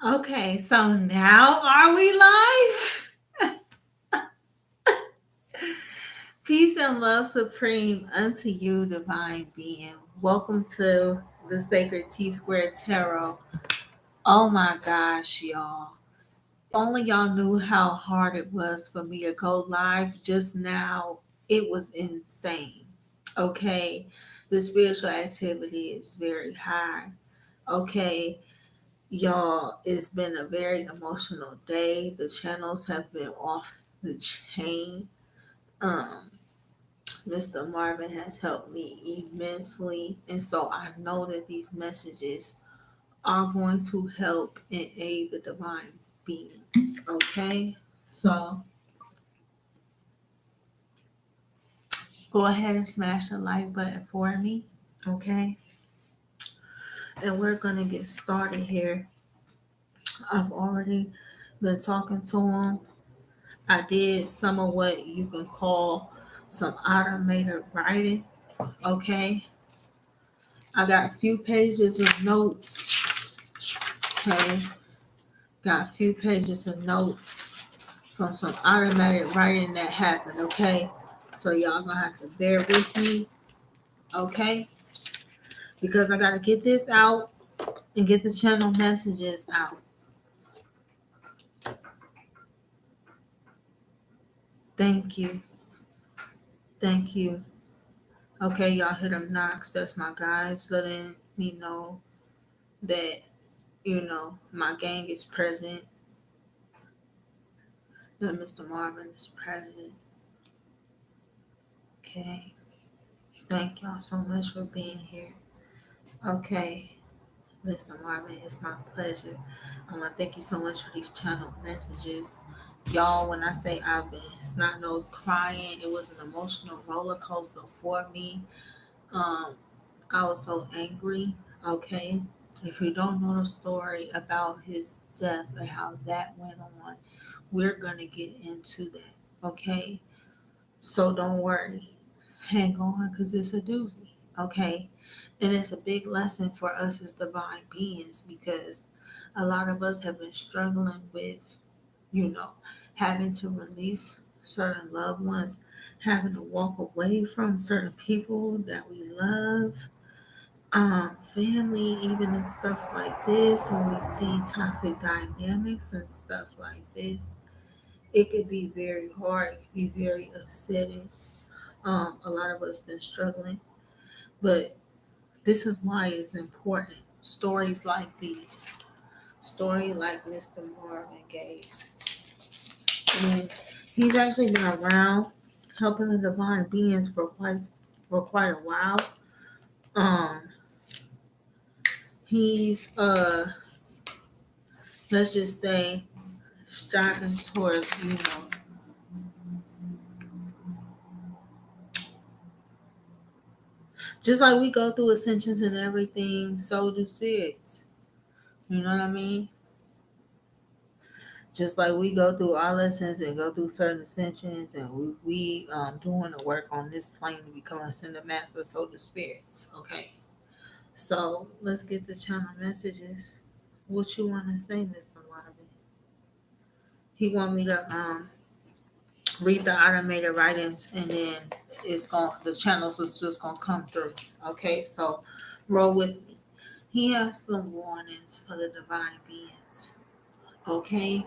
Okay, so now are we live? Peace and love supreme unto you, divine being. Welcome to the Sacred T Square Tarot. Oh my gosh, y'all. Only y'all knew how hard it was for me to go live just now. It was insane. Okay. The spiritual activity is very high. Okay. Y'all, it's been a very emotional day. The channels have been off the chain. Um, Mr. Marvin has helped me immensely, and so I know that these messages are going to help and aid the divine beings. Okay, so go ahead and smash the like button for me. Okay, and we're gonna get started here. I've already been talking to him. I did some of what you can call some automated writing. Okay. I got a few pages of notes. Okay. Got a few pages of notes from some automated writing that happened. Okay. So y'all gonna have to bear with me. Okay. Because I gotta get this out and get the channel messages out. Thank you. Thank you. Okay, y'all hear them knocks. That's my guys letting me know that my gang is present, that Mr. Marvin is present. Okay. Thank y'all so much for being here. Okay. Mr. Marvin, it's my pleasure. I want to thank you so much for these channel messages. Y'all, when I say I've been snot nose crying, it was an emotional roller coaster for me. Um, I was so angry. Okay. If you don't know the story about his death and how that went on, we're going to get into that. Okay. So don't worry. Hang on because it's a doozy. Okay. And it's a big lesson for us as divine beings because a lot of us have been struggling with, you know, having to release certain loved ones, having to walk away from certain people that we love, family, even and stuff like this. When we see toxic dynamics and stuff like this, it could be very hard, it could be very upsetting. A lot of us been struggling, but this is why it's important. Stories like these, story like Mr. Marvin Gaye's, and he's actually been around helping the divine beings for quite a while. Um, he's let's just say striving towards just like we go through ascensions and everything, so do spirits. You know what I mean? Just like we go through our lessons and go through certain ascensions, and we doing the work on this plane to become a ascended master, so do spirits. Okay, so let's get the channel messages. What you want to say, Mr. Marvin? He want me to read the automated writings, and then the channels is just gonna come through. Okay, so roll with me. He has some warnings for the divine beings. Okay,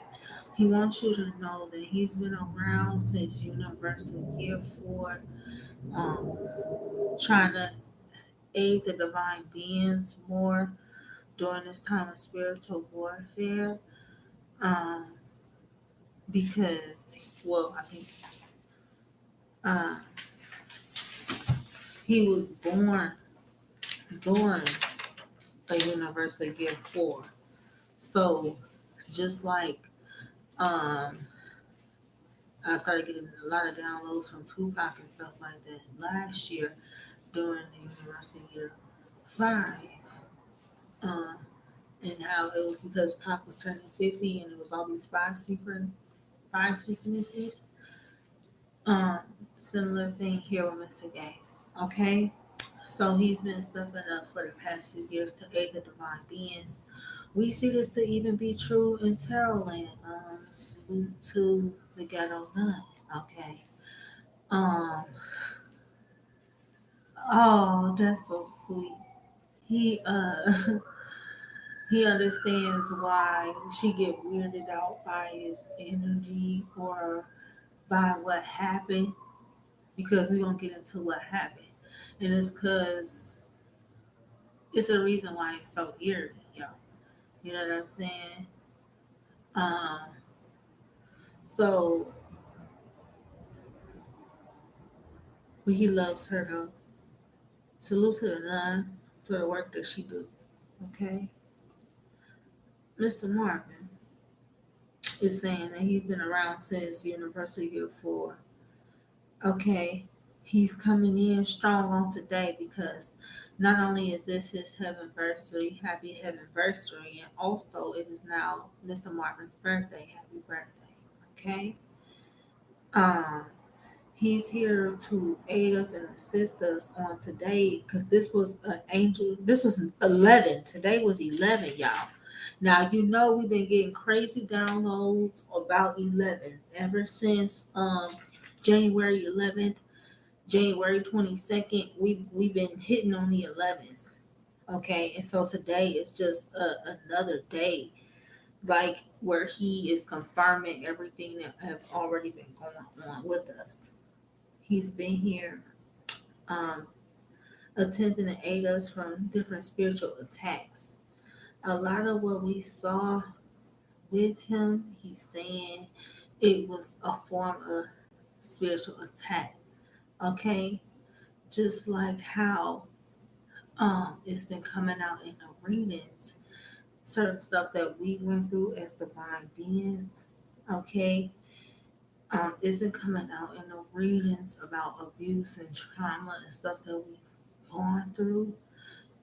he wants you to know that he's been around since Universal Year 4, um, trying to aid the divine beings more during this time of spiritual warfare. Um, because, well, I think uh, he was born during a Universal Year 4. So, just like um, I started getting a lot of downloads from Tupac and stuff like that last year during the University Year 5, um, and how it was because Pac was turning 50 and it was all these five synchronicities. Um, Similar thing here with Mr. Gay. Okay, so he's been stepping up for the past few years to aid the divine beings We see this to even be true in Terrorland. Salute to the ghetto nun. Okay. Um. Oh, that's so sweet. He he understands why she get weirded out by his energy or by what happened because we gonna get into what happened, and it's because it's a reason why it's so eerie, yo. You know what I'm saying? Um. So, but he loves her though. Salute to the nun for the work that she do. Okay, Mr. Marvin is saying that he's been around since University Year 4. Okay, he's coming in strong on today because not only is this his heavenversary, happy heavenversary, and also it is now Mr. Marvin's birthday. Happy birthday. Okay. Um, he's here to aid us and assist us on today because this was an angel. This was 11. Today was 11, y'all. Now you know we've been getting crazy downloads about 11 ever since January 11th, January 22nd. We've been hitting on the 11s. Okay, and so today is just another day, like where he is confirming everything that have already been going on with us. He's been here um, attempting to aid us from different spiritual attacks. A lot of what we saw with him, he's saying it was a form of spiritual attack. Okay, just like how it's been coming out in the readings, certain stuff that we went through as divine beings. Okay, it's been coming out in the readings about abuse and trauma and stuff that we've gone through.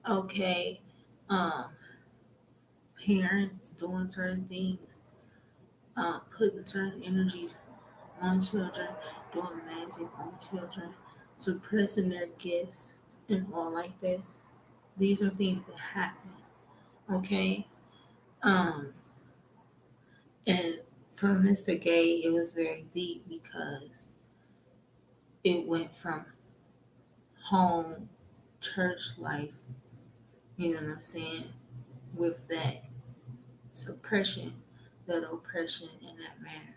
Okay, um, parents doing certain things, putting certain energies on children, doing magic on children, suppressing their gifts, and all like this. These are things that happen. Okay, um, and for Mr. Gay, it was very deep because it went from home, church life, you know what I'm saying, with that suppression, that oppression in that manner,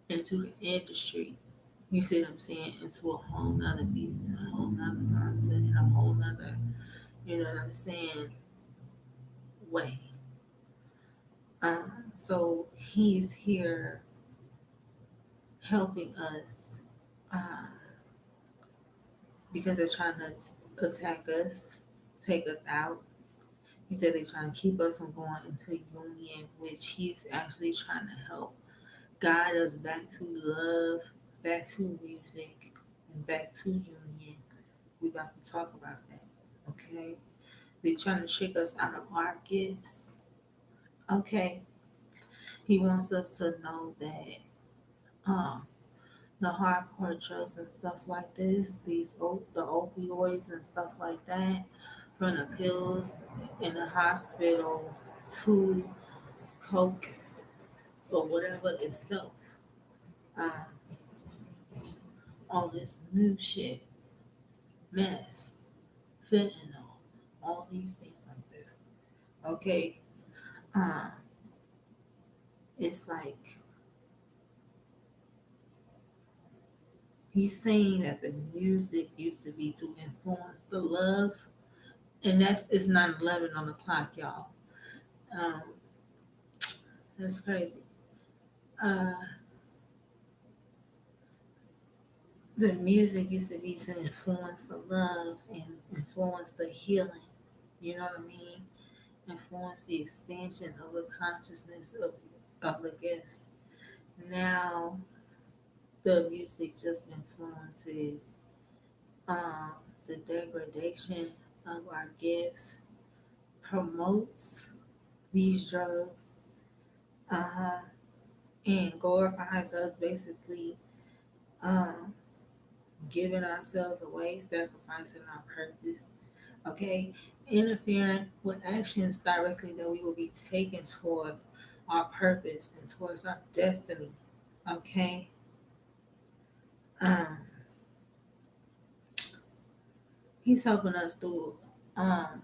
into the industry. You see what I'm saying? Into a whole nother beast and a whole nother concept and a whole nother, you know what I'm saying, way. So he's here helping us uh, because they're trying to attack us, take us out. He said they're trying to keep us from going into union, which he's actually trying to help guide us back to love, back to music, and back to union. We about to talk about that. Okay? They're trying to trick us out of our gifts. Okay. He wants us to know that um, the hardcore drugs and stuff like this, the opioids and stuff like that, from the pills in the hospital to coke or whatever itself, um, all this new shit, meth, fentanyl, all these things like this. Okay, uh, it's like he's saying that the music used to be to influence the love, and it's 9/11 on the clock, y'all. Um, that's crazy. Uh, the music used to be to influence the love and influence the healing. You know what I mean? Influence the expansion of the consciousness of the gifts. Now the music just influences um, the degradation of our gifts, promotes these drugs, uh, and glorifies us basically um, giving ourselves away, sacrificing our purpose. Okay, interfering with actions directly that we will be taking towards our purpose and towards our destiny. Okay, um, he's helping us through um,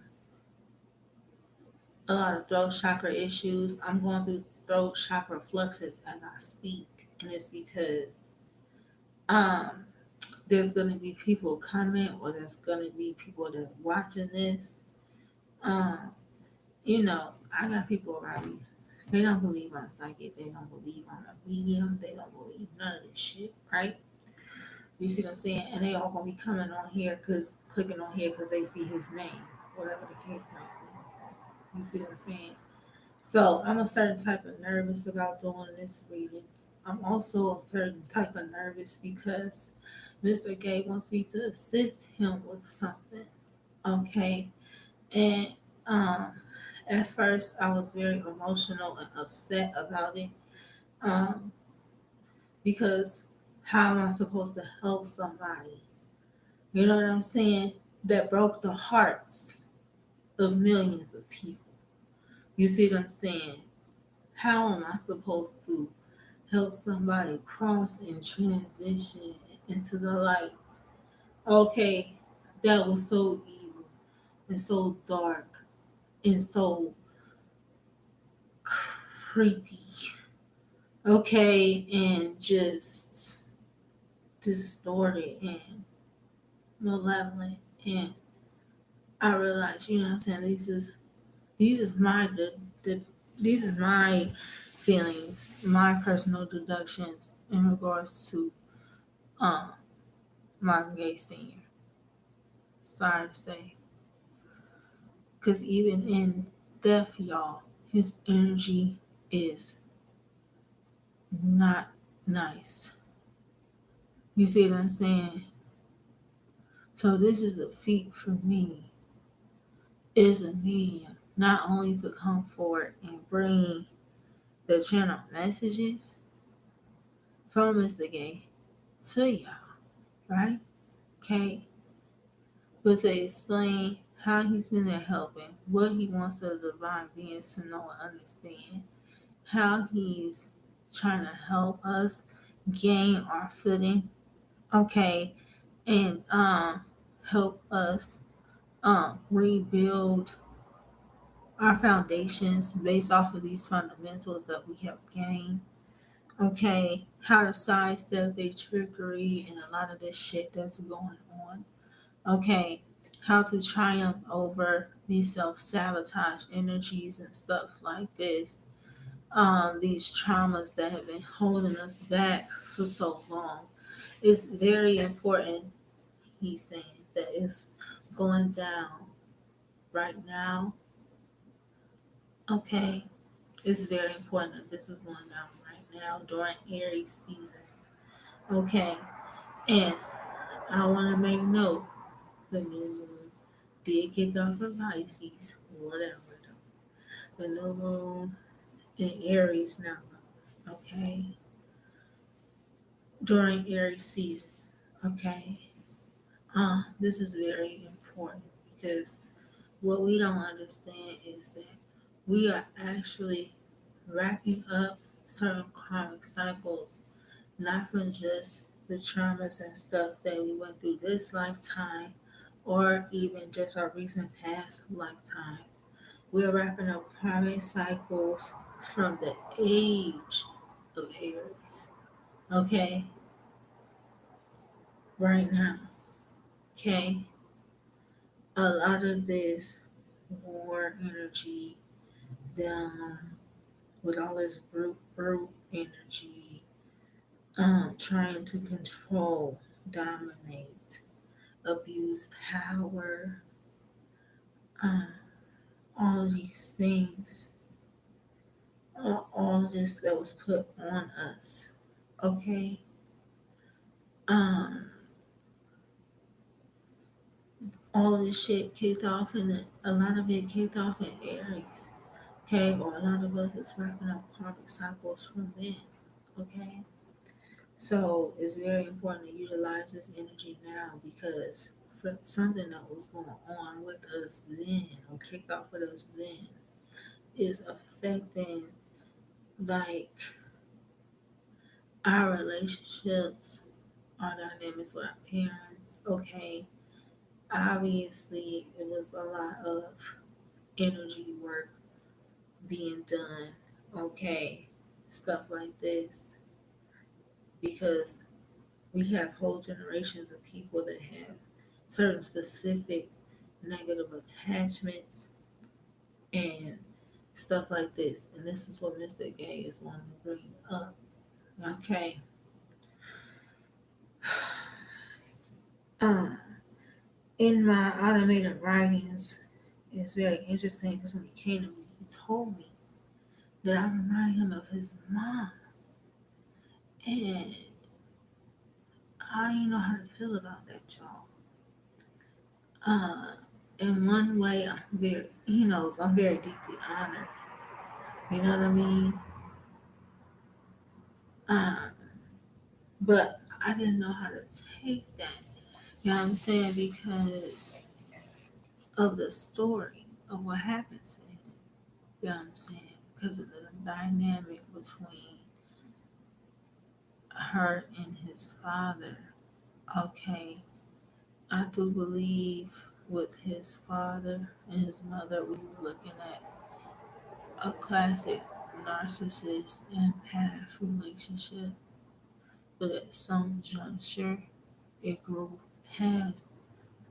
a lot of throat chakra issues. I'm going through throat chakra fluxes as I speak, and it's because um, there's going to be people coming, or there's going to be people that are watching this. Um, I got people around me. They don't believe I'm psychic. They don't believe I'm a medium. They don't believe none of this shit, right? You see what I'm saying? And they all gonna be coming on here, clicking on here because they see his name, whatever the case might be. You see what I'm saying? So I'm a certain type of nervous about doing this reading. I'm also a certain type of nervous because Mr. Gay wants me to assist him with something. Okay. And um, at first, I was very emotional and upset about it um, because how am I supposed to help somebody? You know what I'm saying? That broke the hearts of millions of people. You see what I'm saying? How am I supposed to help somebody cross and transition into the light? Okay, that was so evil and so dark and so creepy. Okay, and just distorted and malevolent. And I realized, you know what I'm saying, these is my the these is my feelings, my personal deductions in regards to um Marvin Gaye Sr. Sorry to say. Cause even in death, y'all, his energy is not nice. You see what I'm saying? So this is a feat for me is a medium, not only to come forward and bring the channel messages from Mr. Gay to y'all, right? Okay, but to explain how he's been there helping, what he wants the divine beings to know and understand, how he's trying to help us gain our footing, okay, and help us rebuild our foundations based off of these fundamentals that we have gained. Okay, how to sidestep their trickery and a lot of this shit that's going on. Okay, how to triumph over these self sabotage energies and stuff like this. These traumas that have been holding us back for so long. It's very important, he's saying, that it's going down right now. Okay, it's very important that this is going down right now during Aries season. Okay, and I want to make note the new moon did kick off for Pisces, whatever. The new moon in Aries now. Okay, during Aries season. Okay, this is very important because what we don't understand is that we are actually wrapping up certain karmic cycles, not from just the traumas and stuff that we went through this lifetime or even just our recent past lifetime. We're wrapping up karmic cycles from the age of Aries. Okay, right now. Okay, a lot of this war energy, with all this brute energy, trying to control, dominate, abuse power, um, all of these things, all of this that was put on us. Okay, um, all of this shit kicked off, and a lot of it kicked off in Aries. Okay, or a lot of us is wrapping up karmic cycles from then. Okay, so it's very important to utilize this energy now because for something that was going on with us then or kicked off with us then is affecting like our relationships, our dynamics with our parents. Okay, obviously it was a lot of energy work being done. Okay, stuff like this because we have whole generations of people that have certain specific negative attachments and stuff like this. And this is what Mr. Gay is wanting to bring up. Okay. Uh, in my automated writings, it's very interesting because when he came to me, he told me that I remind him of his mom. And I don't know how to feel about that, y'all. Uh, in one way, I'm very, he knows I'm very deeply honored. You know what I mean? Um, but I didn't know how to take that. You know what I'm saying? Because of the story of what happened to him. You know what I'm saying? Because of the dynamic between her and his father. Okay, I do believe with his father and his mother, we were looking at a classic narcissist empath relationship, but at some juncture, it grew past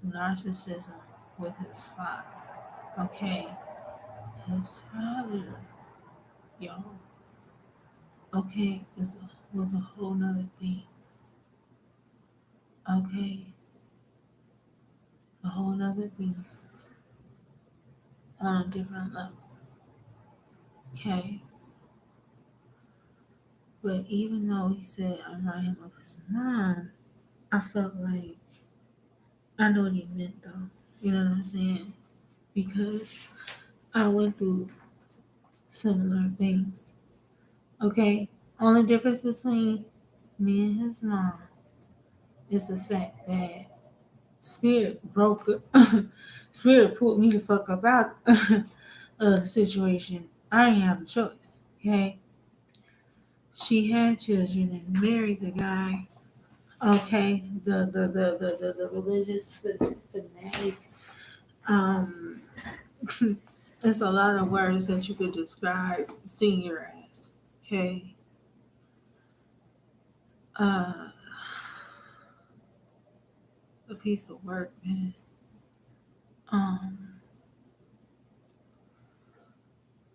narcissism with his father. Okay, his father, y'all, okay, was a whole nother thing. Okay, a whole nother beast on a different level. Okay, but even though he said I remind him of his mom, I felt like I know what he meant though. You know what I'm saying? Because I went through similar things. Okay, only difference between me and his mom is the fact that Spirit broke Spirit pulled me the fuck up out of the situation. I didn't have a choice. Okay. She had children and married the guy. Okay. The religious fanatic. Um there's a lot of words that you could describe senior as. Okay. Uh a piece of work, man. Um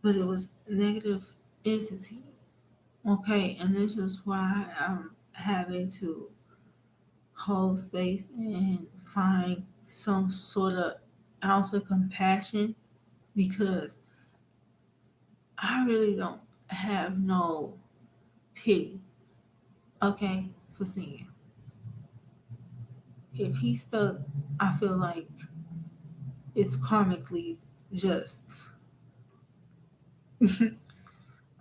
but it was negative entity. Okay, and this is why I'm having to hold space and find some sort of ounce of compassion because I really don't have no pity, okay, for seeing. If he's stuck, I feel like it's karmically just.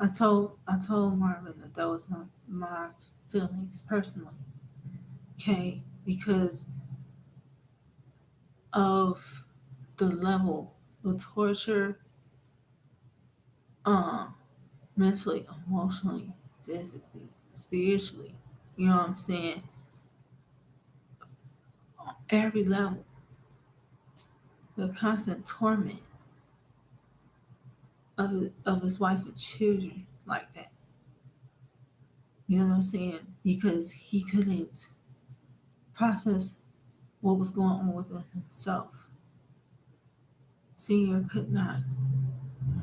I told Marvin that was my feelings personally, okay, because of the level of torture, um, mentally, emotionally, physically, spiritually. You know what I'm saying? On every level, the constant torment of his wife and children like that. You know what I'm saying? Because he couldn't process what was going on within himself. Senior could not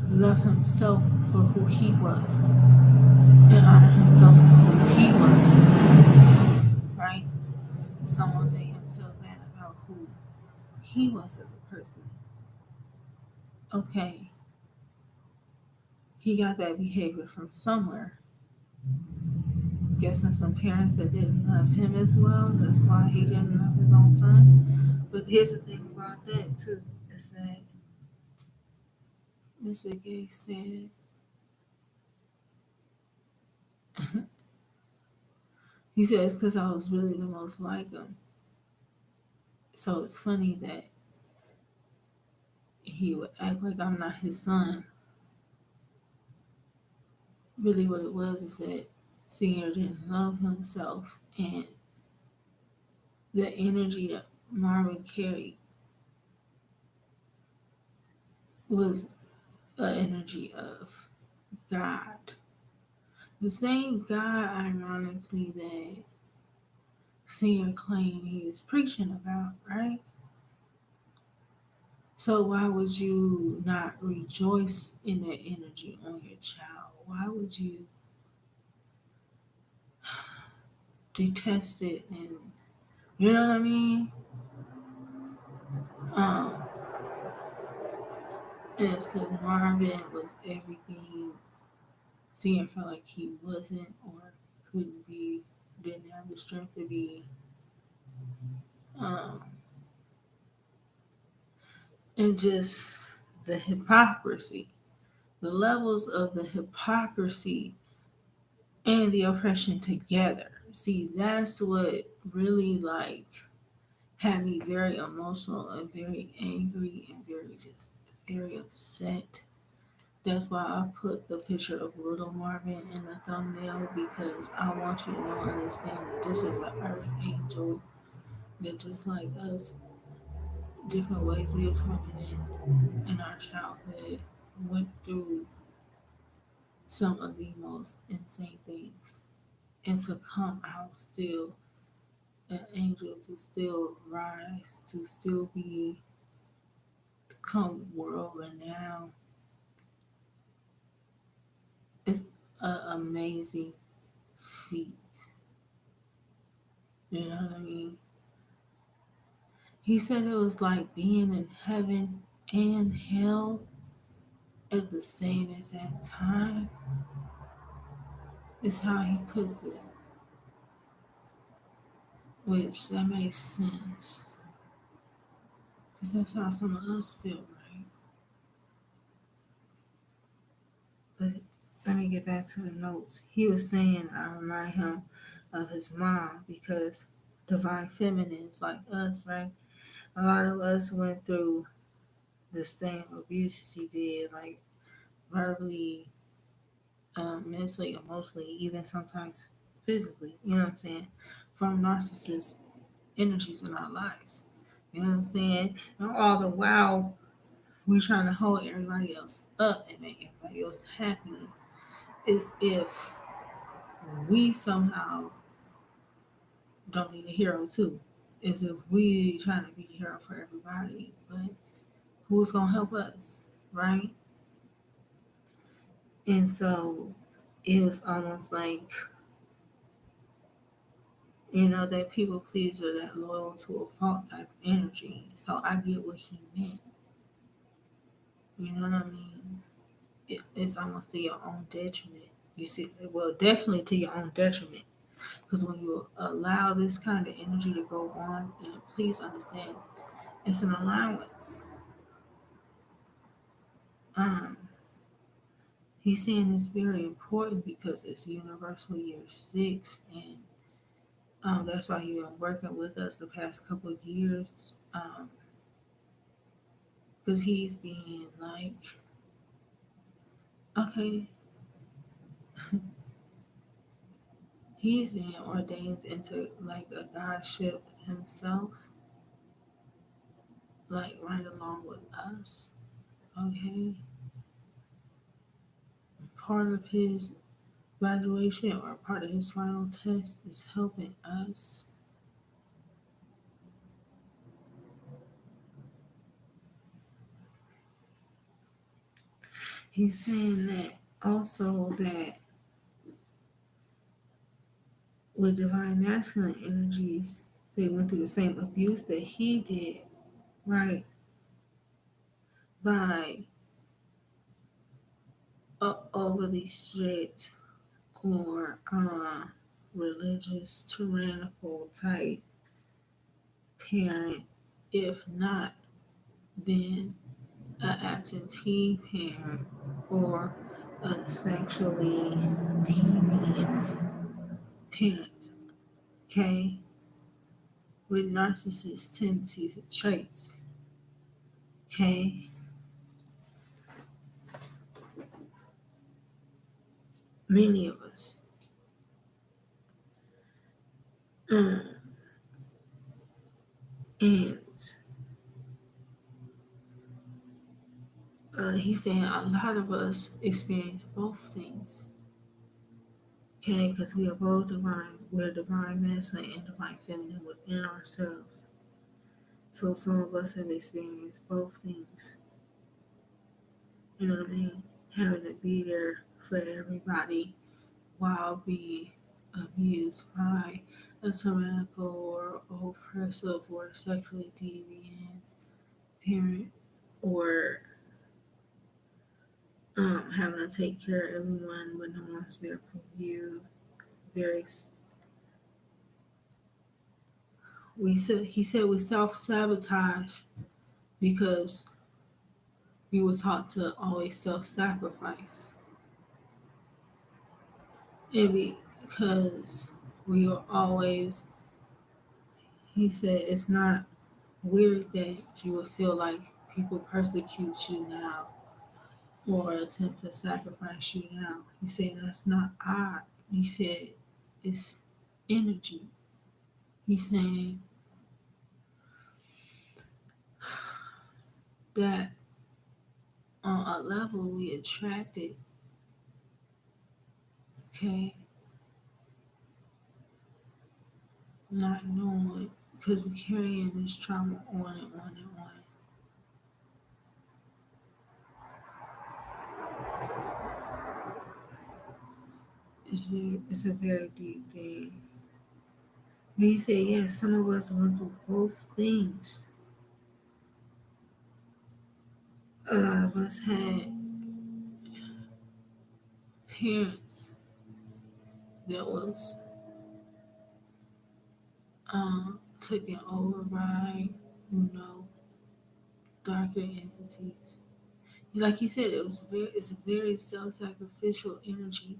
love himself for who he was and honor himself for who he was. Right? Someone made him feel bad about who he was as a person. Okay, he got that behavior from somewhere. Guessing some parents that didn't love him as well. That's why he didn't love his own son. But here's the thing about that too, is that Mr. Gay said he said it's because I was really the most like him. So it's funny that he would act like I'm not his son. Really, what it was is that Senior didn't love himself, and the energy that Marvin carried was an energy of God. The same God, ironically, that Senior claimed he was preaching about, right? So why would you not rejoice in that energy on your child? Why would you detest it? And you know what I mean? Um, and it's because Marvin was everything Senior felt like he wasn't or couldn't be, didn't have the strength to be. Um, and just the hypocrisy, the levels of the hypocrisy and the oppression together. See, that's what really like had me very emotional and very angry and very just very upset. That's why I put the picture of little Marvin in the thumbnail because I want you to know and understand that this is an earth angel that just like us, different ways we are tormented in our childhood, went through some of the most insane things. And to come out still an angel, to still rise, to still become world renowned, it's an amazing feat. You know what I mean? He said it was like being in heaven and hell at the same exact time. Is how he puts it, which that makes sense because that's how some of us feel, right? But let me get back to the notes. He was saying I remind him of his mom because divine feminines like us, right? A lot of us went through the same abuse she did, like verbally, mentally, emotionally, even sometimes physically. You know what I'm saying? From narcissist energies in our lives. You know what I'm saying? And all the while, we're trying to hold everybody else up and make everybody else happy. As if we somehow don't need a hero too. As if we trying to be the hero for everybody. But who's gonna help us, right? And so it was almost like, that people pleaser, that loyal to a fault type of energy. So I get what he meant. You know what I mean? It's almost to your own detriment. You see, well, definitely to your own detriment. Because when you allow this kind of energy to go on, and please understand, it's an allowance. Um, he's saying it's very important because it's Universal Year 6, and that's why he's been working with us the past couple of years. Because he's being like, okay, he's being ordained into like a godship himself, like right along with us. Okay, part of his graduation or part of his final test is helping us. He's saying that also that with divine masculine energies, they went through the same abuse that he did, right? By overly strict or religious, tyrannical type parent. If not, then an absentee parent or a sexually deviant parent. Okay? with narcissist tendencies and traits. Okay, many of us. Um, and he's saying a lot of us experience both things. Okay, because we are both divine. We're divine masculine and divine feminine within ourselves. So some of us have experienced both things. You know what I mean? Having to be there for everybody while being abused by a tyrannical or oppressive or sexually deviant parent, or having to take care of everyone but no one's there for you. Very, he said we self sabotage because we were taught to always self sacrifice, and because we are always. He said it's not weird that you would feel like people persecute you now or attempt to sacrifice you now. He said that's not odd. He said it's energy. He's saying that on a level we attract it, okay, not knowing because we're carrying this trauma on and on and on. It's a very deep thing. But he said, yes, some of us went through both things. A lot of us had parents that was taken over by, you know, darker entities. Like he said, it's a very self-sacrificial energy.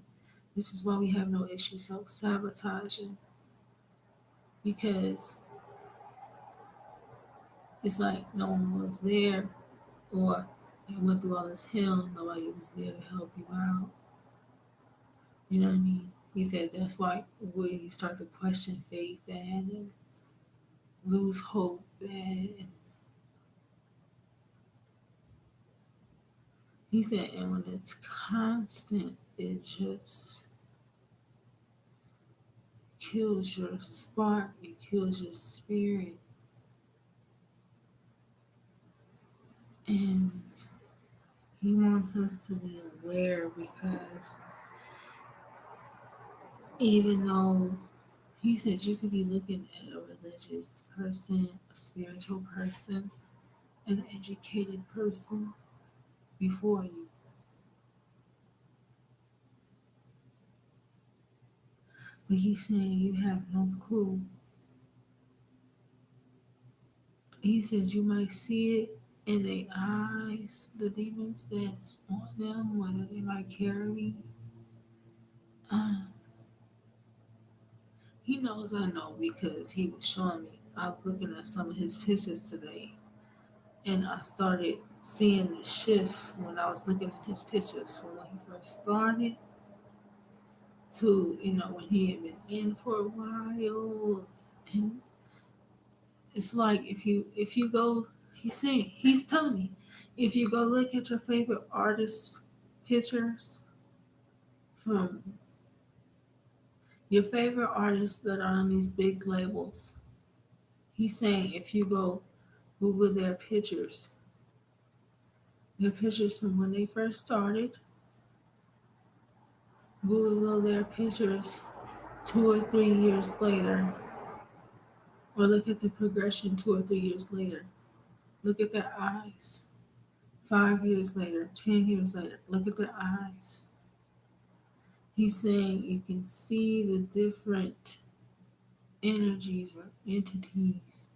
This is why we have no issue self-sabotaging, because it's like no one was there, or you went through all this hell, nobody was there to help you out. You know what I mean? He said that's why when you start to question faith and lose hope, and he said, and when it's constant, it just kills your spark, it kills your spirit. And he wants us to be aware because even though he said you could be looking at a religious person, a spiritual person, an educated person before you, but he's saying you have no clue. He said you might see it in their eyes, the demons that's on them, whether they might carry. Uh, he knows I know because he was showing me. I was looking at some of his pictures today, and I started seeing the shift when I was looking at his pictures from when he first started to, you know, when he had been in for a while. And it's like if you go, he's telling me, if you go look at your favorite artists' pictures from your favorite artists that are on these big labels, he's saying if you go Google their pictures from when they first started, Google their pictures 2 or 3 years later, or look at the progression 2 or 3 years later. Look at their eyes. 5 years later, 10 years later, look at their eyes. He's saying you can see the different energies or entities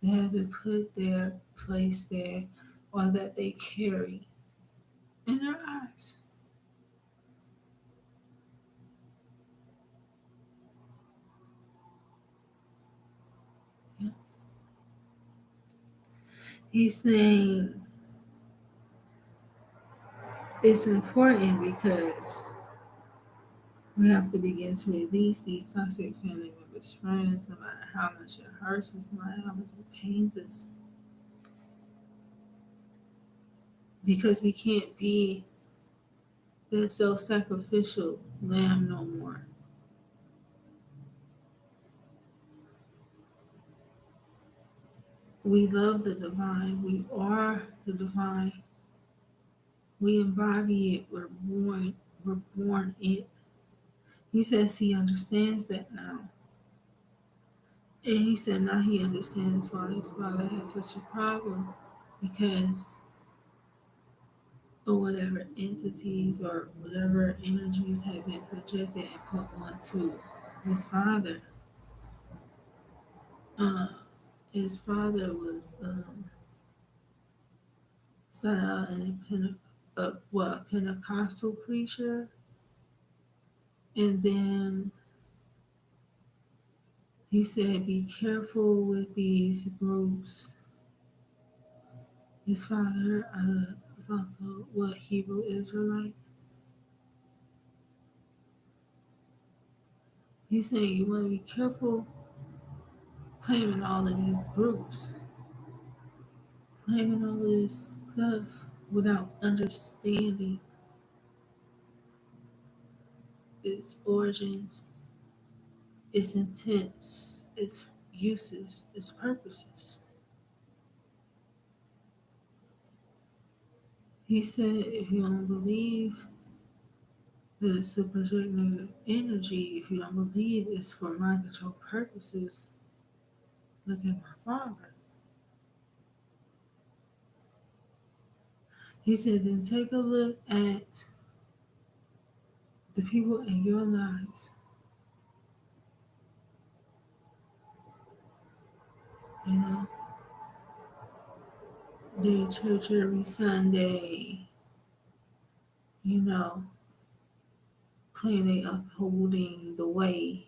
that have been put there, placed there, or that they carry in their eyes. He's saying it's important because we have to begin to release these toxic family members, friends, no matter how much it hurts us, no matter how much it pains us. Because we can't be that self sacrificial lamb no more. We love the divine. We are the divine. We embody it. We're born. We're born it. He says he understands that now. And he said now he understands why his father had such a problem because of whatever entities or whatever energies had been projected and put onto his father. Uh, his father was started out in a Pentecostal preacher, and then he said, "Be careful with these groups." His father was also what Hebrew Israelite. He's saying you want to be careful claiming all of these groups, claiming all of this stuff without understanding its origins, its intents, its uses, its purposes. He said, if you don't believe that it's a projected energy, if you don't believe it's for mind control purposes, look at my father. He said, then take a look at the people in your lives. You know, they're at church every Sunday, you know, claim they upholding the way,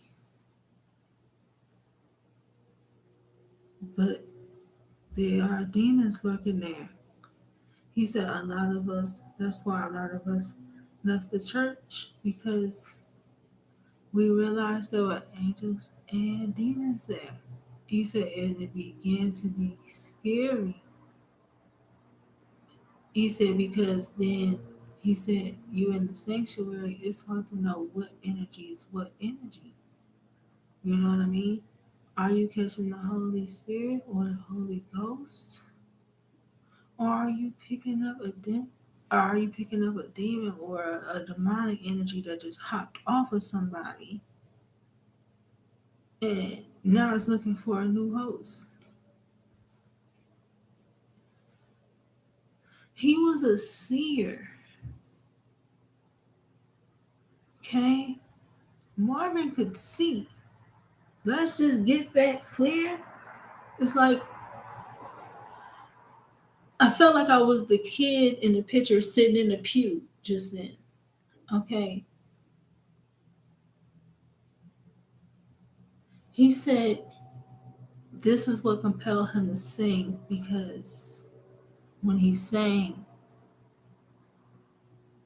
but there are demons working there. He said a lot of us, that's why a lot of us left the church because we realized there were angels and demons there. He said, and it began to be scary. He said, because then he said, you in the sanctuary, it's hard to know what energy is what energy. You know what I mean? Are you catching the Holy Spirit or the Holy Ghost? Or are you picking up a demon or a demonic energy that just hopped off of somebody and now it's looking for a new host? He was a seer. Okay? Marvin could see. Let's just get that clear. It's like I felt like I was the kid in the picture sitting in the pew just then. Okay. He said this is what compelled him to sing because when he sang,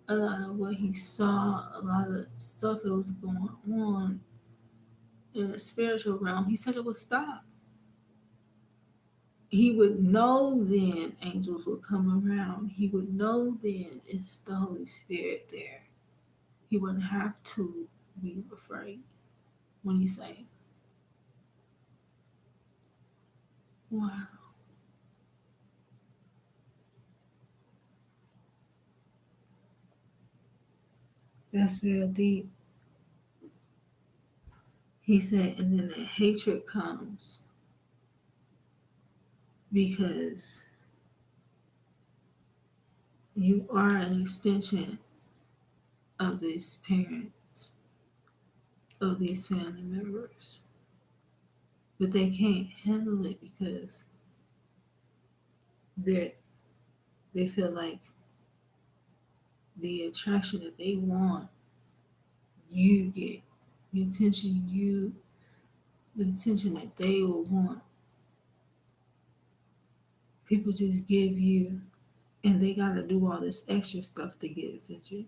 a lot of what he saw, a lot of stuff that was going on in the spiritual realm, he said it would stop. He would know then angels would come around. He would know then it's the Holy Spirit there. He wouldn't have to be afraid when he sang. Wow, that's real deep. He said, and then the hatred comes because you are an extension of these parents, of these family members. But they can't handle it because they they feel like the attraction that they want, you get the attention that they will want, People just give you, and they got to do all this extra stuff to get attention.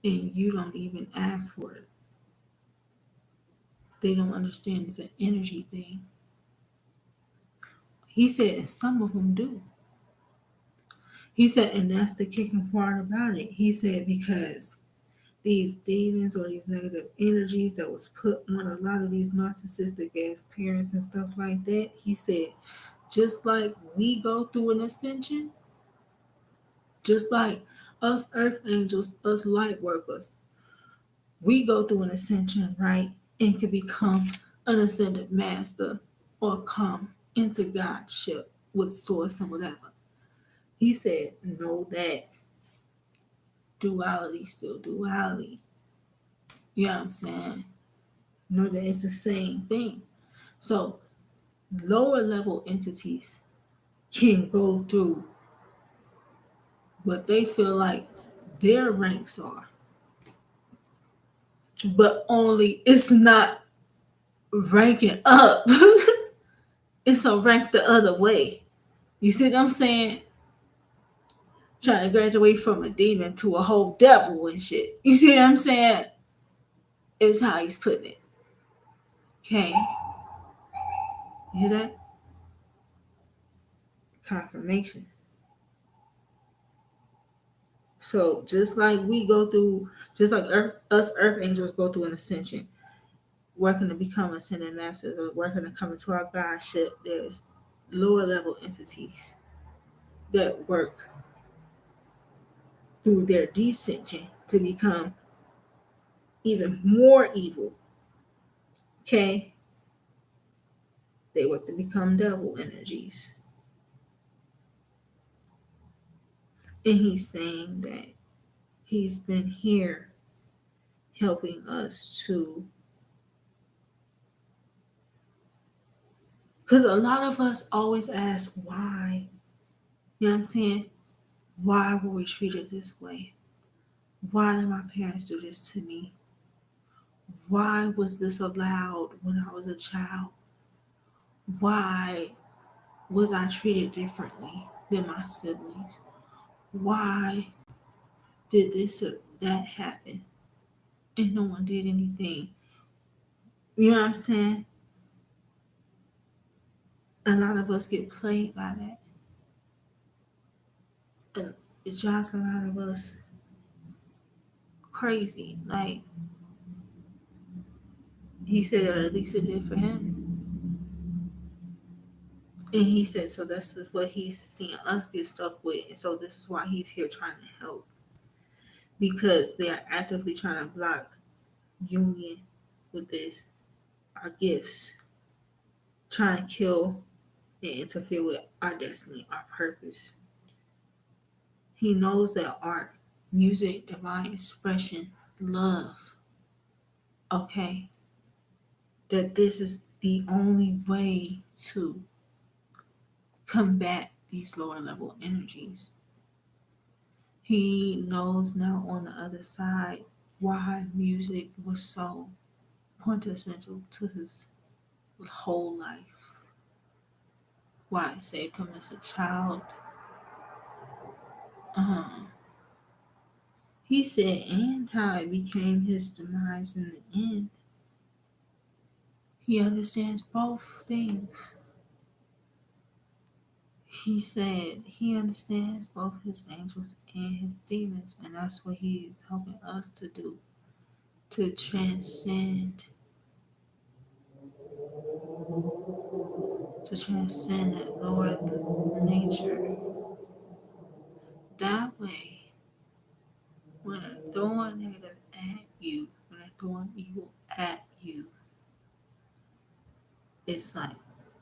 And you don't even ask for it. They don't understand it's an energy thing. He said, and some of them do. He said, and that's the kicking part about it. He said, because these demons or these negative energies that was put on a lot of these narcissistic ass parents and stuff like that, he said, just like we go through an ascension, just like us earth angels, us light workers, we go through an ascension, right? And can become an ascended master or come into Godship with source and whatever. He said, know that duality still duality. You know what I'm saying? Know that it's the same thing. So lower level entities can go through what they feel like their ranks are. But only it's not ranking up. It's a rank the other way. You see what I'm saying? Trying to graduate from a demon to a whole devil and shit. You see what I'm saying? Is how he's putting it. Okay. You hear that? Confirmation. So just like we go through, just like us earth angels go through an ascension, working to become ascended masters or working to come into our godship, there's lower level entities that work through their descension to become even more evil. Okay? They work to become devil energies. And he's saying that he's been here helping us to, because a lot of us always ask why. You know what I'm saying? Why were we treated this way? Why did my parents do this to me? Why was this allowed when I was a child? Why was I treated differently than my siblings? Why did this or that happen? And no one did anything. You know what I'm saying? A lot of us get played by that. And it drives a lot of us crazy. Like he said, or at least it did for him. And he said, so that's what he's seeing us get stuck with. And so this is why he's here trying to help. Because they are actively trying to block union with this, our gifts, trying to kill and interfere with our destiny, our purpose. He knows that art, music, divine expression, love, okay, that this is the only way to combat these lower level energies. He knows now on the other side why music was so quintessential to his whole life. Why it saved him as a child. He said, and how it became his demise in the end. He understands both things. He said he understands both his angels and his demons, and that's what he is helping us to do, to transcend that lower nature. That way, when they're throwing negative at you, when they're throwing evil at you, it's like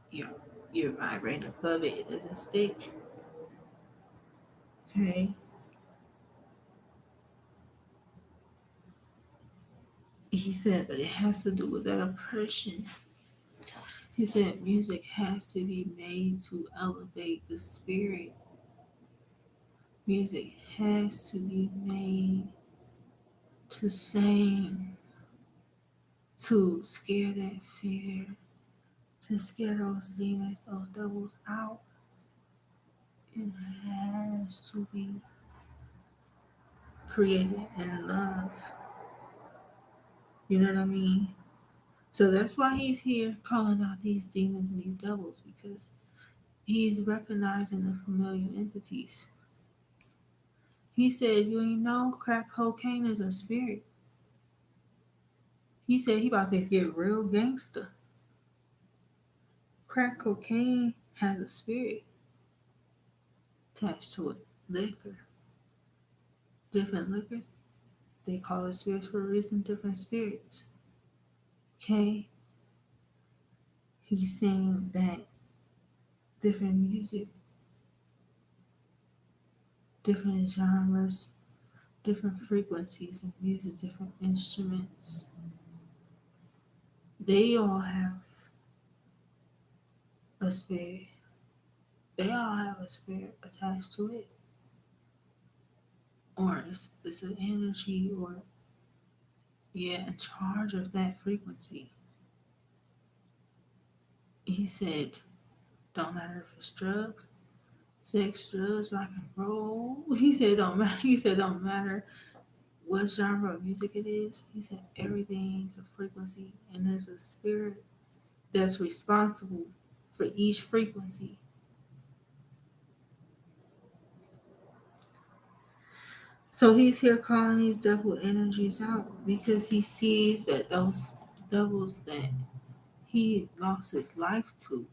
you're vibrating above it. It doesn't stick. Okay. He said that it has to do with that oppression. He said music has to be made to elevate the spirit. Music has to be made to sing, to scare that fear, to scare those demons, those devils out. It has to be created in love. You know what I mean? So that's why he's here calling out these demons and these devils, because he's recognizing the familiar entities. He said, "You ain't know crack cocaine is a spirit." He said he about to get real gangster. Crack cocaine has a spirit attached to it. Liquor. Different liquors, they call it spirits for a reason, different spirits. Okay? He's saying that different music, different genres, different frequencies of music, different instruments, they all have a spirit. They all have a spirit attached to it. Or it's an energy, or yeah, in charge of that frequency. He said, don't matter if it's drugs, sex, drugs, rock and roll. He said don't matter. He said don't matter what genre of music it is. He said everything's a frequency, and there's a spirit that's responsible for each frequency. So he's here calling these devil energies out because he sees that those devils that he lost his life to,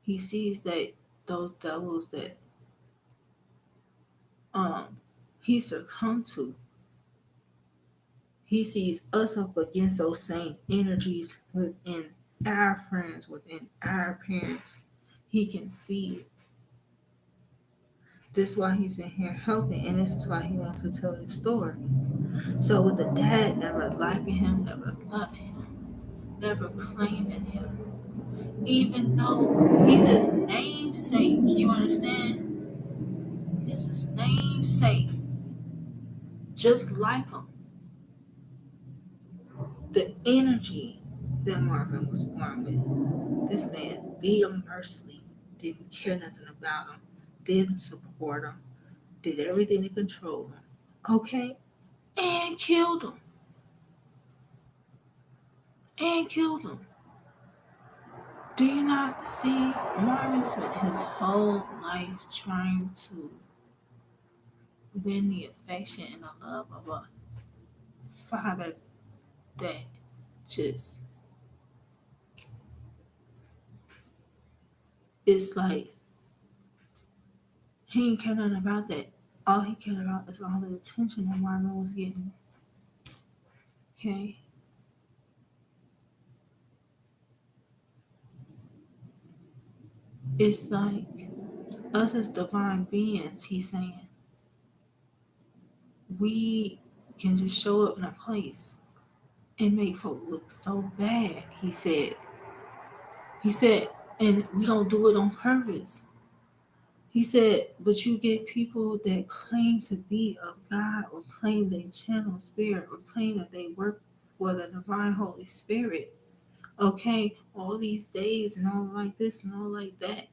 he sees that those devils that um he succumbed to, he sees us up against those same energies within our friends, within our parents. He can see it. This is why he's been here helping, and this is why he wants to tell his story. So with the dad never liking him, never loving him, never claiming him, even though he's his namesake, you understand? He's his namesake, just like him. The energy that Marvin was born with, this man beat him mercilessly, didn't care nothing about him, didn't support him, did everything to control him, okay? And killed him. And killed him. Do you not see Marvin spent his whole life trying to win the affection and the love of a father that just, it's like he ain't care nothing about that. All he cared about is all the attention that Marvin was getting. Okay? It's like us as divine beings, he's saying, we can just show up in a place and make folk look so bad, he said. He said, and we don't do it on purpose. He said, but you get people that claim to be of God, or claim they channel spirit, or claim that they work for the divine Holy Spirit. Okay, all these days and all like this and all like that.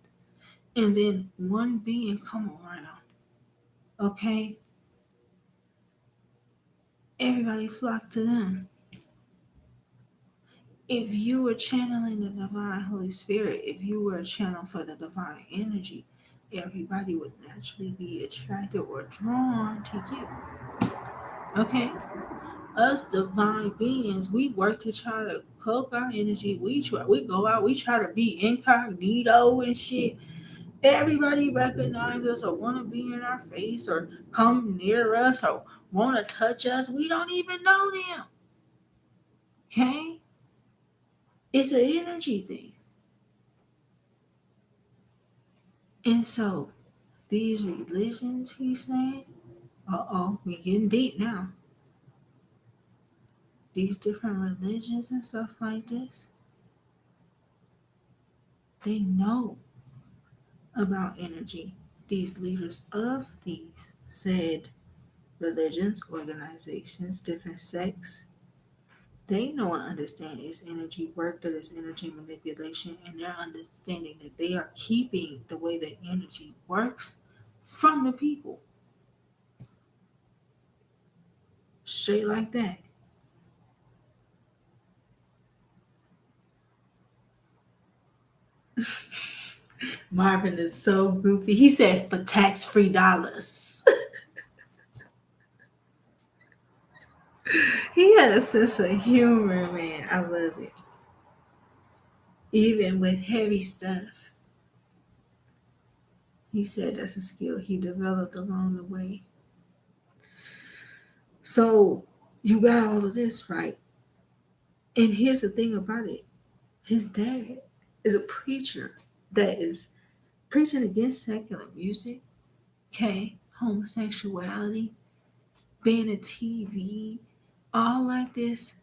And then one being come around. Okay? Everybody flock to them. If you were channeling the divine Holy Spirit, if you were a channel for the divine energy, everybody would naturally be attracted or drawn to you. Okay? Us divine beings, we work to try to cloak our energy. We go out, we try to be incognito and shit. Everybody recognize us or want to be in our face or come near us or want to touch us. We don't even know them. Okay? It's an energy thing. And so these religions, he's saying, we getting deep now. These different religions and stuff like this, they know about energy. These leaders of these said religions, organizations, different sects, they know and understand it's energy work, that it's energy manipulation, and they're understanding that they are keeping the way that energy works from the people. Straight like that. Marvin is so goofy. He said for tax-free dollars. He had a sense of humor, man. I love it. Even with heavy stuff. He said that's a skill he developed along the way. So you got all of this, right? And here's the thing about it. His dad is a preacher that is preaching against secular music, okay, homosexuality, banning TV, all like this,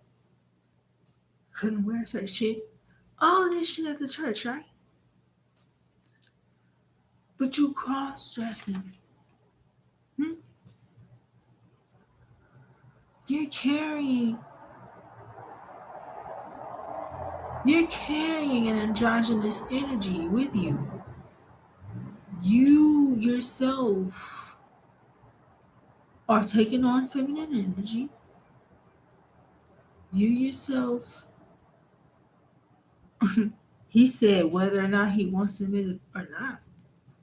couldn't wear certain shit, all of this shit at the church, right? But you cross dressing, hmm? You're carrying, you're carrying an androgynous energy with you. You yourself are taking on feminine energy. You yourself, he said, whether or not he wants to admit it or not,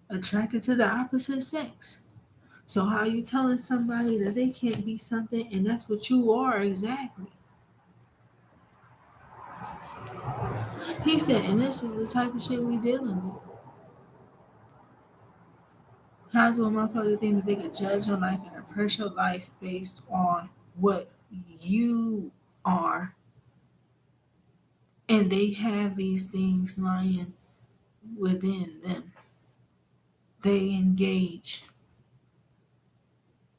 attracted to the opposite sex. So how you telling somebody that they can't be something and that's what you are exactly? He said, and this is the type of shit we dealing with. How do a motherfucker think that they can judge your life and approach your life based on what you are? And they have these things lying within them. They engage.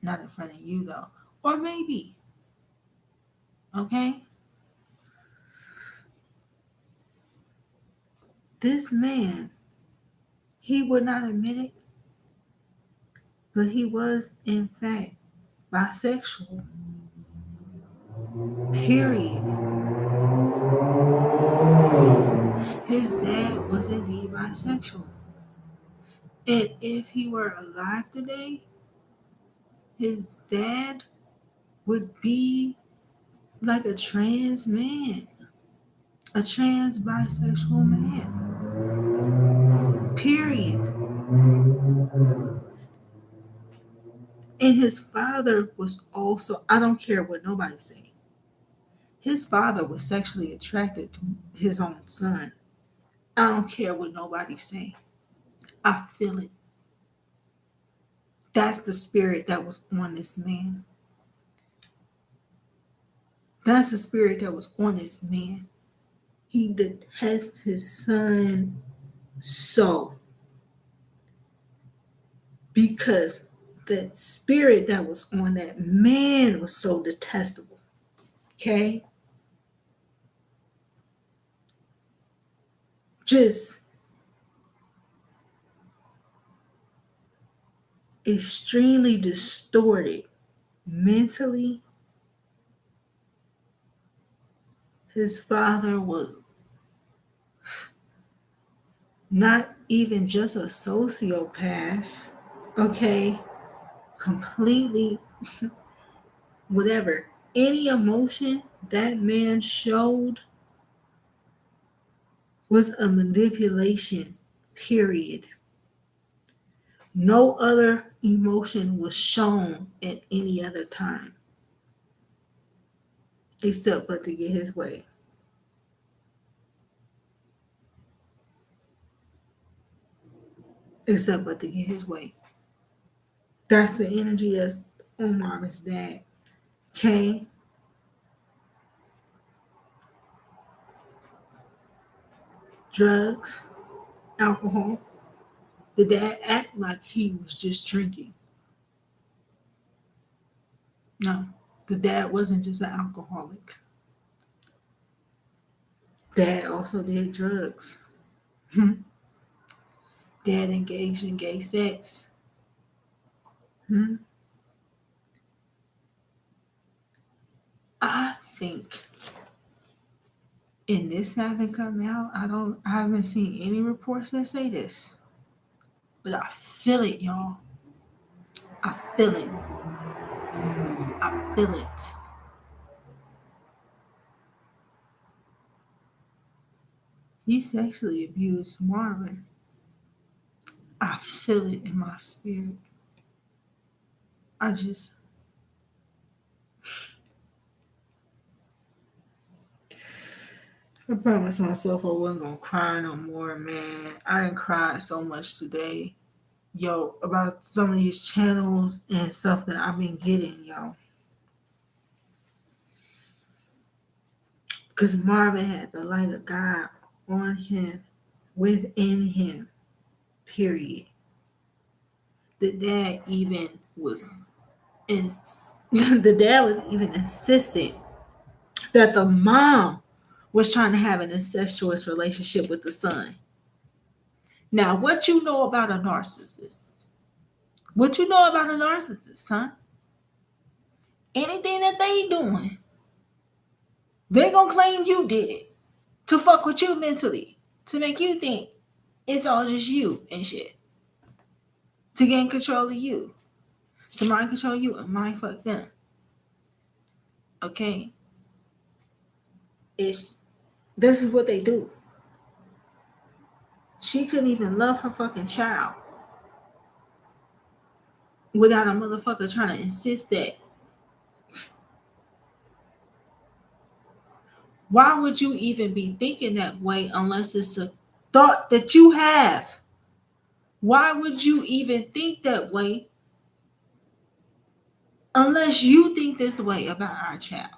Not in front of you though. Or maybe. Okay? This man, he would not admit it, but he was in fact bisexual. Period. His dad was indeed bisexual. And if he were alive today, his dad would be like a trans man, a trans bisexual man. Period. And his father was also, I don't care what nobody say, his father was sexually attracted to his own son. I don't care what nobody say. I feel it. That's the spirit that was on this man. That's the spirit that was on this man. He detests his son so because the spirit that was on that man was so detestable. Okay? Just extremely distorted mentally. His father was not even just a sociopath, okay? Completely whatever. Any emotion that man showed was a manipulation, period. No other emotion was shown at any other time except but to get his way. Except but to get his way. That's the energy that's on Marvin's dad. Okay? Drugs, alcohol. The dad act like he was just drinking. No, the dad wasn't just an alcoholic. Dad also did drugs. Dad engaged in gay sex. I think, and this haven't come out, I haven't seen any reports that say this, but I feel it, y'all. I feel it. I feel it. He sexually abused Marvin. I feel it in my spirit. I just, I promised myself I wasn't gonna cry no more, man. I didn't cry so much today, yo, about some of these channels and stuff that I've been getting, yo. Because Marvin had the light of God on him, within him, period. The dad even was, the dad was even insistent that the mom was trying to have an incestuous relationship with the son. Now, what you know about a narcissist? What you know about a narcissist, huh? Anything that they doing, they gonna claim you did it to fuck with you mentally, to make you think it's all just you and shit, to gain control of you, to mind control you and mind fuck them. Okay, it's this is what they do. She couldn't even love her fucking child without a motherfucker trying to insist that. Why would you even be thinking that way unless it's a thought that you have? Why would you even think that way unless you think this way about our child?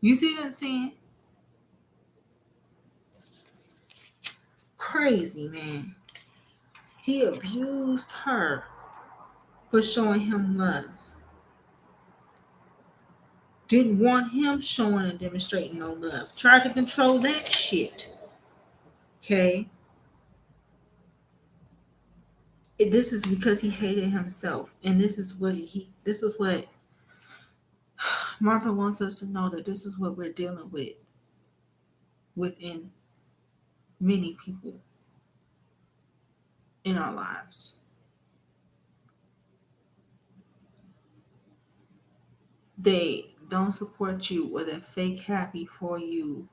You see what I'm saying? Crazy, man. He abused her for showing him love. Didn't want him showing and demonstrating no love. Tried to control that shit. Okay? This is because he hated himself. And this is what Marvin wants us to know, that this is what we're dealing with within many people in our lives. They don't support you, or they're fake happy for you.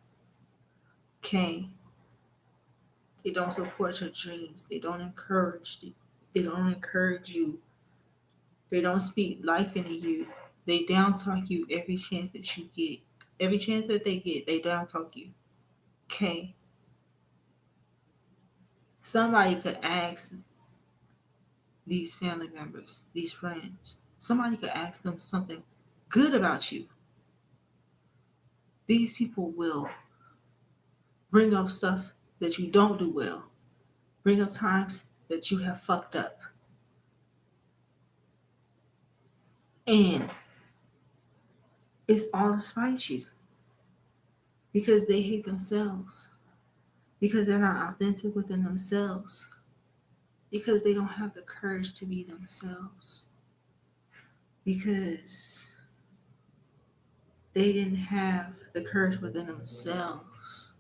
Okay? They don't support your dreams. They don't encourage you. They don't encourage you. They don't speak life into you. They down talk you every chance that you get. Every chance that they get, they down talk you. Okay? Somebody could ask these family members, these friends, somebody could ask them something good about you. These people will bring up stuff that you don't do well, bring up times that you have fucked up. And it's all to spite you because they hate themselves, because they're not authentic within themselves, because they don't have the courage to be themselves, because they didn't have the courage within themselves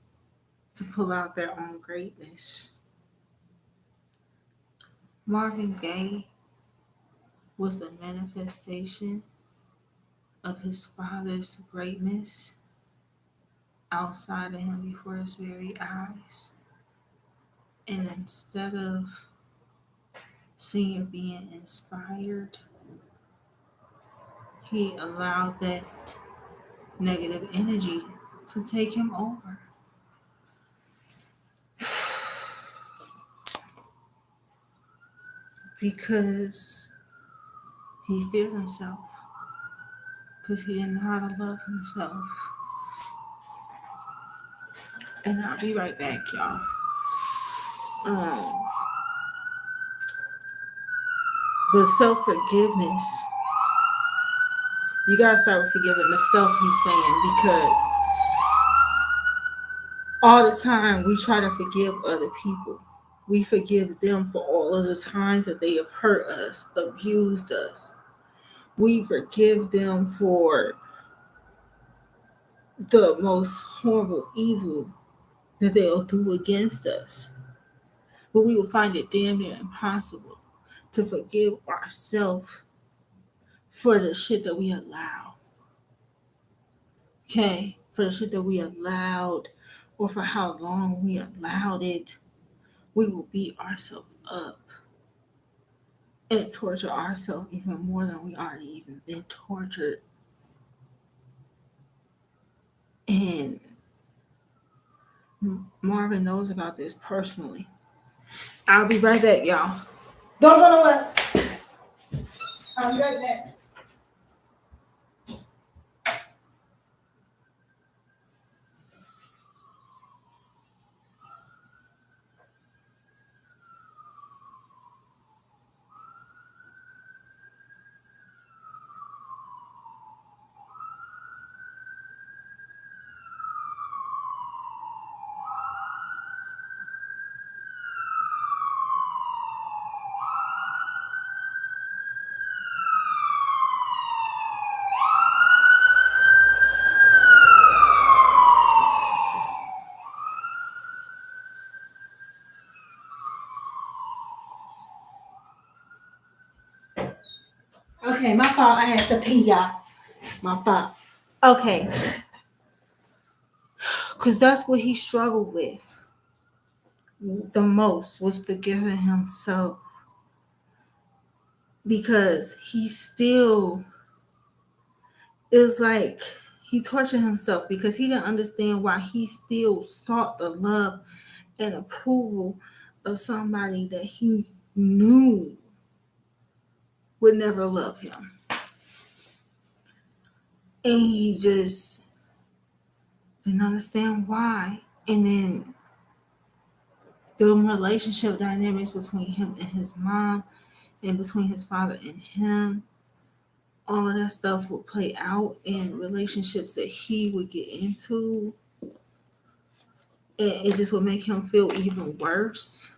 to pull out their own greatness. Marvin Gaye was the manifestation of his father's greatness outside of him before his very eyes. And instead of seeing it being inspired, he allowed that negative energy to take him over. Because he feared himself. Because he didn't know how to love himself. And I'll be right back, y'all. But self-forgiveness, you gotta start with forgiving the self, he's saying, because all the time we try to forgive other people. We forgive them for all of the times that they have hurt us, abused us. We forgive them for the most horrible evil that they'll do against us. But we will find it damn near impossible to forgive ourselves for the shit that we allow. Okay? For the shit that we allowed or for how long we allowed it, we will beat ourselves up and torture ourselves even more than we already even been tortured. And Marvin knows about this personally. I'll be right back, y'all. Don't go nowhere. I'll be right back. Okay, my fault. I had to pee, y'all. My fault. Okay, because that's what he struggled with the most was forgiving himself because he still is like he tortured himself because he didn't understand why he still sought the love and approval of somebody that he knew would never love him. And he just didn't understand why. And then the relationship dynamics between him and his mom and between his father and him, all of that stuff would play out in relationships that he would get into. And it just would make him feel even worse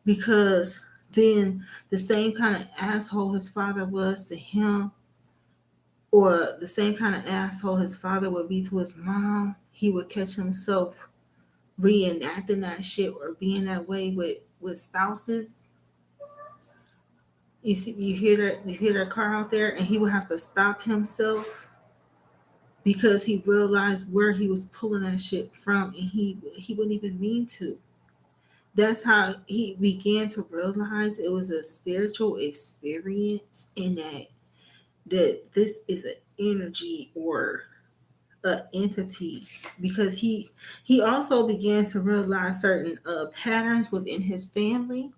because then the same kind of asshole his father was to him, or the same kind of asshole his father would be to his mom, he would catch himself reenacting that shit or being that way with spouses. You see, you hear that car out there, and he would have to stop himself because he realized where he was pulling that shit from, and he wouldn't even mean to. That's how he began to realize it was a spiritual experience, and that this is an energy or an entity, because he also began to realize certain patterns within his family,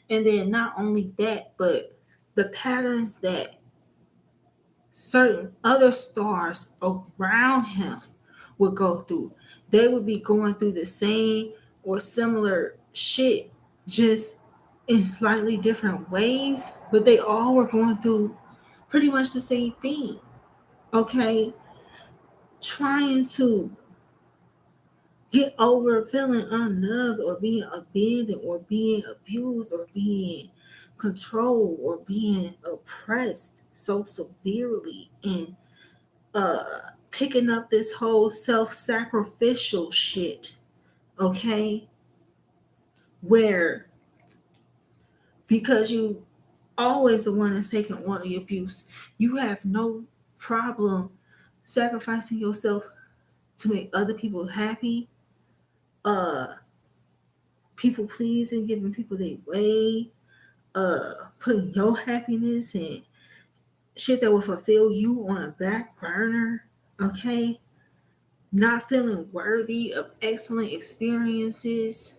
and then not only that, but the patterns that certain other stars around him would go through. They would be going through the same or similar shit, just in slightly different ways, but they all were going through pretty much the same thing. Okay, trying to get over feeling unloved or being abandoned or being abused or being controlled or being oppressed so severely, and uh picking up this whole self-sacrificial shit, okay, where because you always the one that's taking all the abuse, you have no problem sacrificing yourself to make other people happy, uh people pleasing, giving people their way, putting your happiness and shit that will fulfill you on a back burner, okay? Not feeling worthy of excellent experiences,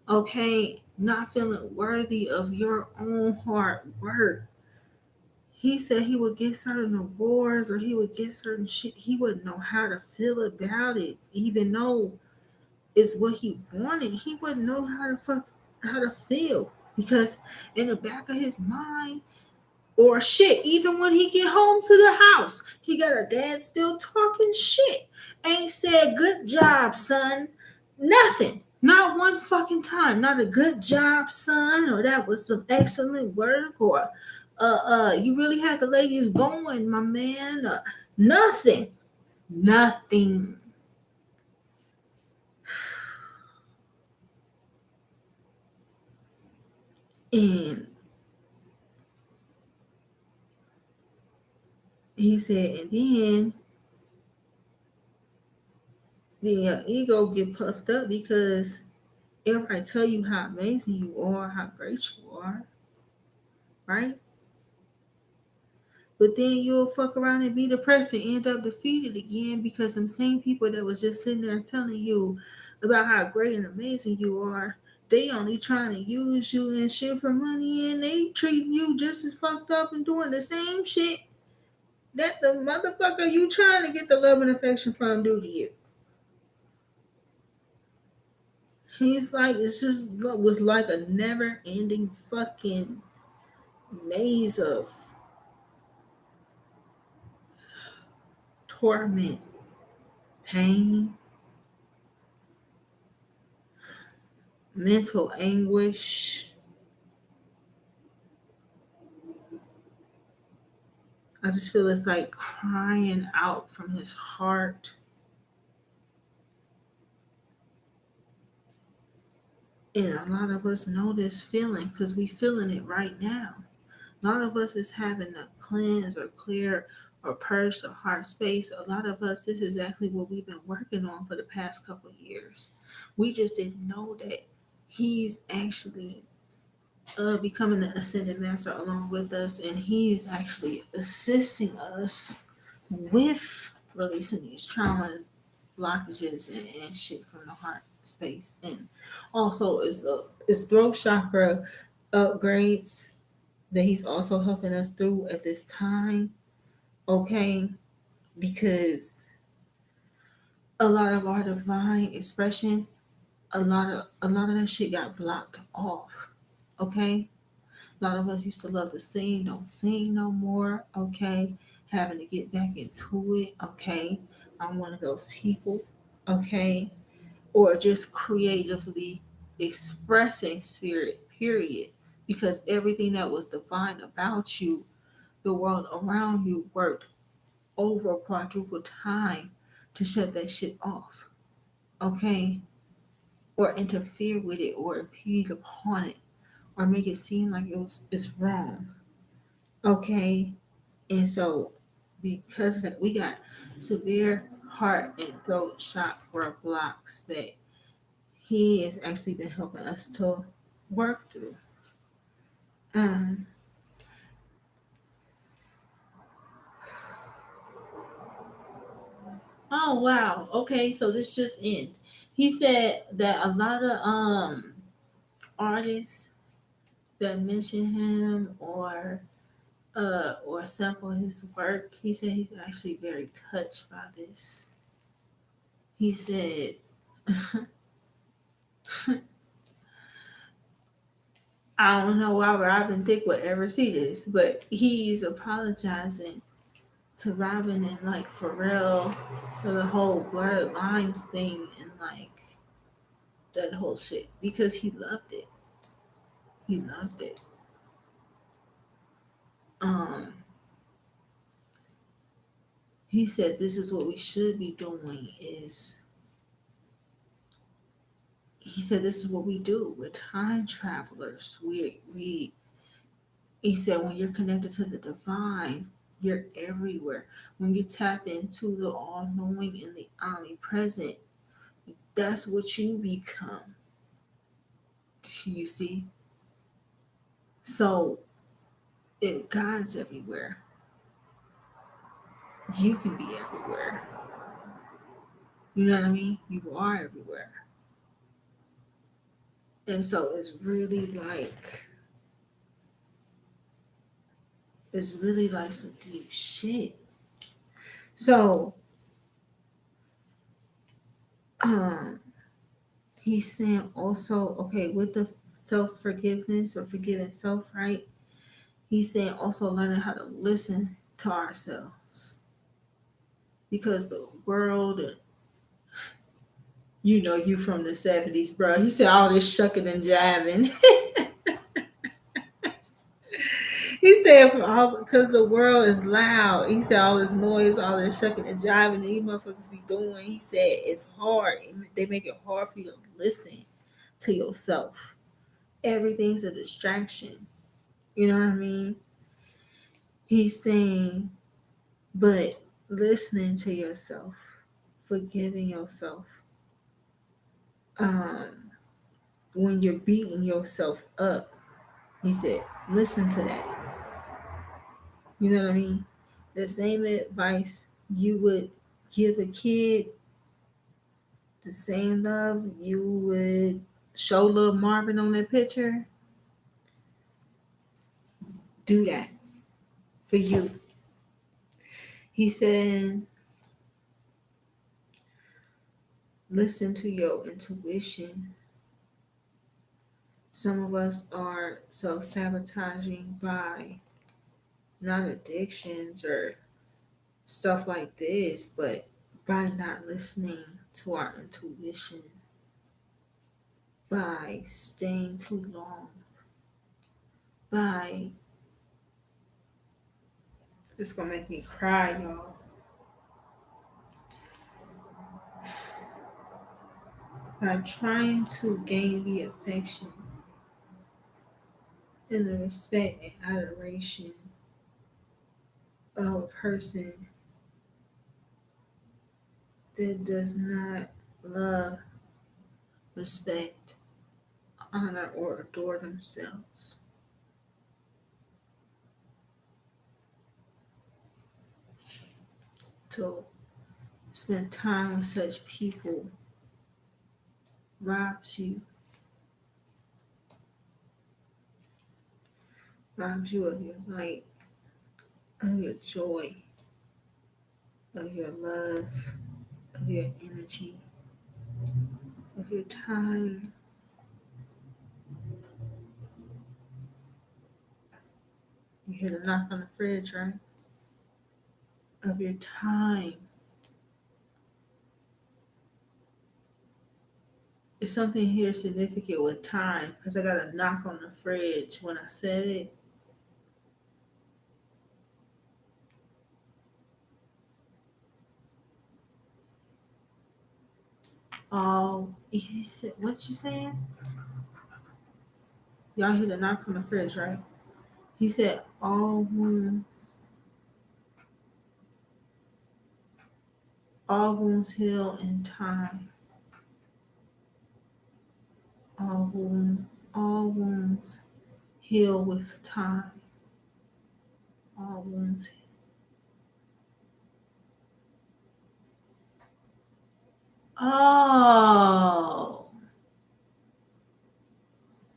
okay? Not feeling worthy of your own hard work. He said he would get certain awards or he would get certain shit. He wouldn't know how to feel about it, even though it's what he wanted. He wouldn't know how to feel because in the back of his mind, or shit, even when he get home to the house, he got a dad still talking shit. Ain't said good job, son. Nothing. Not one fucking time. Not a good job, son, or that was some excellent work, or you really had the ladies going, my man. Nothing. Nothing. And He said, and then the ego get puffed up because everybody tell you how amazing you are, how great you are, right? But then you'll fuck around and be depressed and end up defeated again because them same people that was just sitting there telling you about how great and amazing you are, they only trying to use you and shit for money, and they treating you just as fucked up and doing the same shit that the motherfucker you trying to get the love and affection from do to you. He's like, it's just was like a never ending fucking maze of torment, pain, mental anguish. I just feel it's like crying out from his heart. And a lot of us know this feeling because we feeling it right now. A lot of us is having to cleanse or clear or purge the heart space. A lot of us, this is exactly what we've been working on for the past couple of years. We just didn't know that he's actually becoming an ascended master along with us, and he's actually assisting us with releasing these trauma blockages and shit from the heart space. And also it's throat chakra upgrades that he's also helping us through at this time. Okay, because a lot of our divine expression, a lot of that shit got blocked off. Okay, a lot of us used to love to sing, don't sing no more. Okay, having to get back into it. Okay, I'm one of those people. Okay, or just creatively expressing spirit, period. Because everything that was divine about you, the world around you worked over quadruple time to shut that shit off. Okay, or interfere with it or impede upon it or make it seem like it's wrong. Okay, and so because of that, we got severe heart and throat chakra blocks that he has actually been helping us to work through. Um, oh wow. Okay, so this just in. He said that a lot of artists that mention him or sample his work, he said he's actually very touched by this. He said I don't know why Robin Thicke would ever see this, but he's apologizing to Robin and like Pharrell for the whole blurred lines thing and like that whole shit because he loved it. He loved it. Um, he said this is what we should be doing is he said this is what we do. We're time travelers. We he said when you're connected to the divine, you're everywhere. When you tap into the all knowing and the omnipresent, that's what you become. You see? So if God's everywhere, you can be everywhere. You know what I mean? You are everywhere. And so it's really like some deep shit. So um he's saying also, okay, with the self forgiveness or forgiving self, right? He's saying also learning how to listen to ourselves. Because the world, you from the 70s, bro. He said all this shucking and jiving. He said for all because the world is loud. He said all this noise, all this shucking and jiving that you motherfuckers be doing. He said it's hard. They make it hard for you to listen to yourself. Everything's a distraction. You know what I mean? He's saying But listening to yourself, forgiving yourself, um, when you're beating yourself up, he said, listen to that. You know what I mean? The same advice you would give a kid, the same love you would show little Marvin on that picture, do that for you. He said, listen to your intuition. Some of us are self sabotaging by not addictions or stuff like this, but by not listening to our intuition, by staying too long, by it's gonna make me cry, y'all. By trying to gain the affection and the respect and adoration of a person that does not love, respect, honor, or adore themselves. To spend time with such people robs you, robs you of your light, of your joy, of your love, of your energy, of your time. You hear the knock on the fridge, right? Of your time. It's something here significant with time because I got a knock on the fridge when I said it. Oh, he said, what you saying? Y'all hear the knocks on the fridge, right? He said, all wounds heal in time. All wounds heal with time. All wounds. Oh,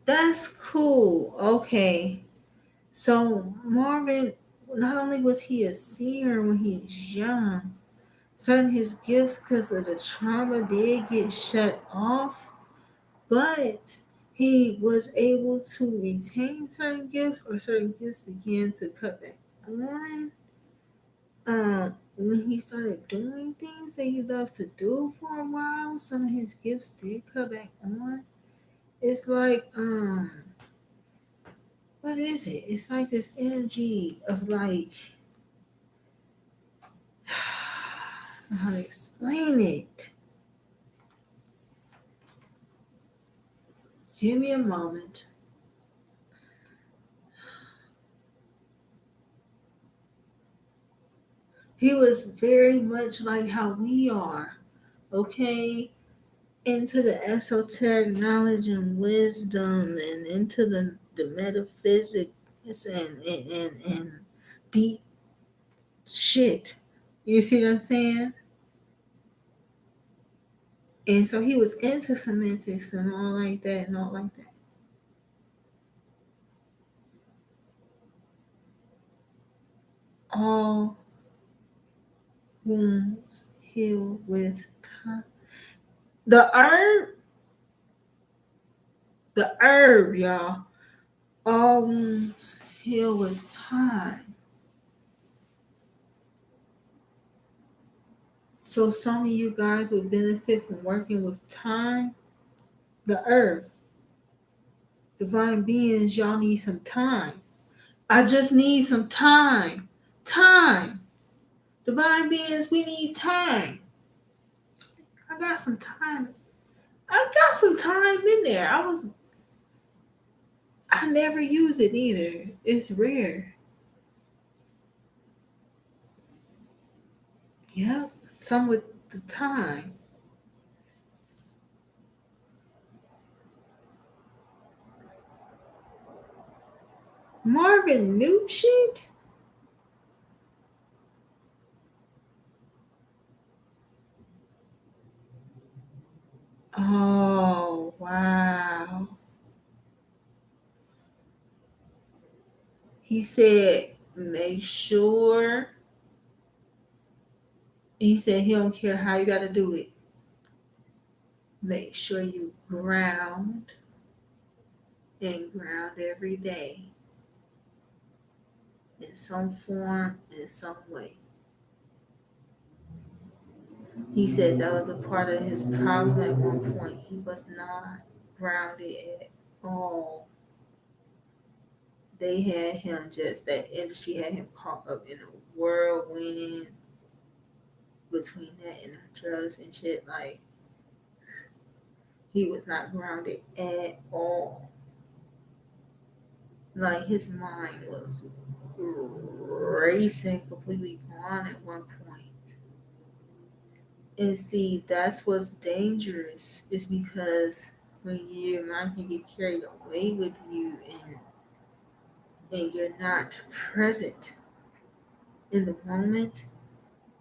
that's cool. Okay. So Marvin, not only was he a seer when he was young, certain his gifts because of the trauma did get shut off, but he was able to retain certain gifts or certain gifts began to cut back on. When he started doing things that he loved to do for a while, some of his gifts did cut back on. It's like, what is it? It's like this energy of like, how to explain it? Give me a moment. He was very much like how we are, okay? Into the esoteric knowledge and wisdom and into the metaphysics and deep shit. You see what I'm saying? And so he was into semantics and all like that and all like that. All wounds heal with time. The herb, y'all. All wounds heal with time. So some of you guys would benefit from working with time. The herb, divine beings, y'all need some time. I just need some time. Time. Divine beings, we need time. I got some time. I got some time in there. I never use it either. It's rare. Yep. Some with the time. Marvin knew shit. Oh wow. He said, make sure. He said he don't care how you got to do it. Make sure you ground and ground every day in some form, in some way. He said that was a part of his problem at one point. He was not grounded at all. They had him just, that industry had him caught up in a whirlwind between that and the drugs and shit. Like, he was not grounded at all. Like, his mind was racing, completely gone at one point. And see, that's what's dangerous, is because when your mind can get carried away with you, and you're not present in the moment,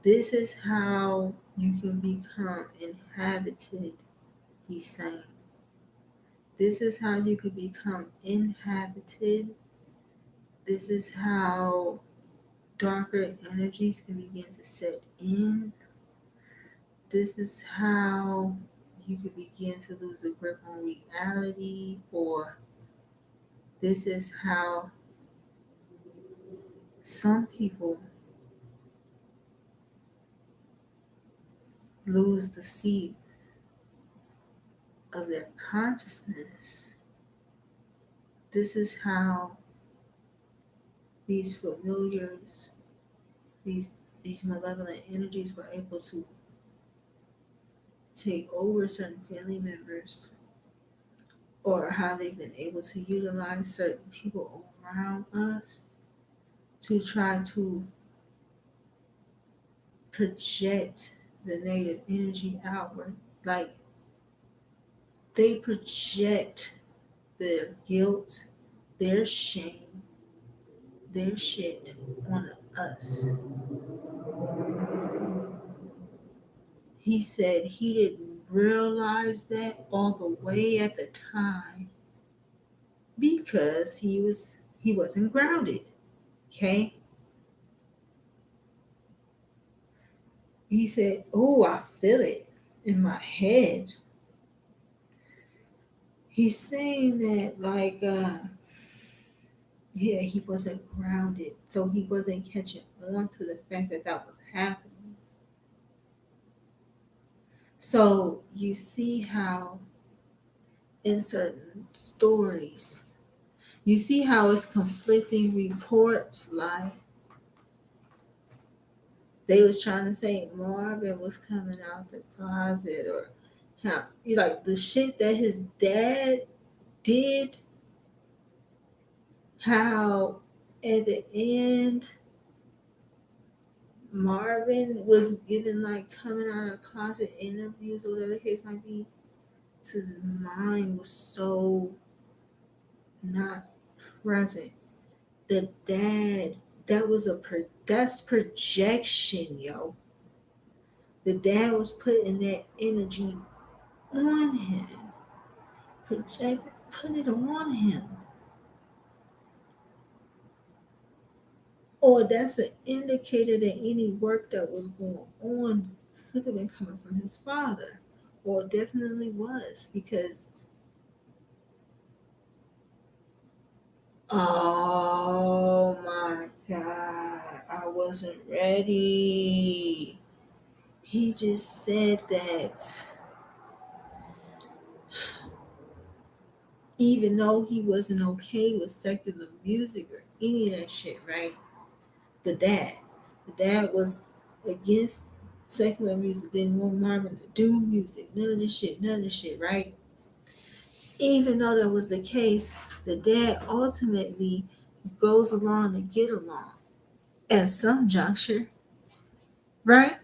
this is how you can become inhabited, he's saying. This is how you can become inhabited. This is how darker energies can begin to set in. This is how you can begin to lose the grip on reality, or this is how some people lose the seat of their consciousness. This is how these familiars, these these malevolent energies were able to take over certain family members, or how they've been able to utilize certain people around us to try to project the negative energy outward. Like, they project their guilt, their shame, their shit on us. He said he didn't realize that all the way at the time because he wasn't grounded. Okay? He said, "Oh, I feel it in my head." He's saying that, like, yeah, he wasn't grounded, so he wasn't catching on to the fact that that was happening. So you see how in certain stories, you see how it's conflicting reports. Like, they was trying to say Marvin was coming out the closet, or how, you like, the shit that his dad did. How at the end Marvin was given, like, coming out of closet interviews or whatever the case might be. So his mind was so not present. The dad, that was that's projection, yo. The dad was putting that energy on him, putting it on him. Or that's an indicator that any work that was going on could have been coming from his father, or definitely was, because, oh my God, I wasn't ready. He just said that even though he wasn't okay with secular music or any of that shit, right? The dad, the dad was against secular music, didn't want Marvin to do music, none of this shit, right? Even though that was the case, the dad ultimately goes along to get along at some juncture, right?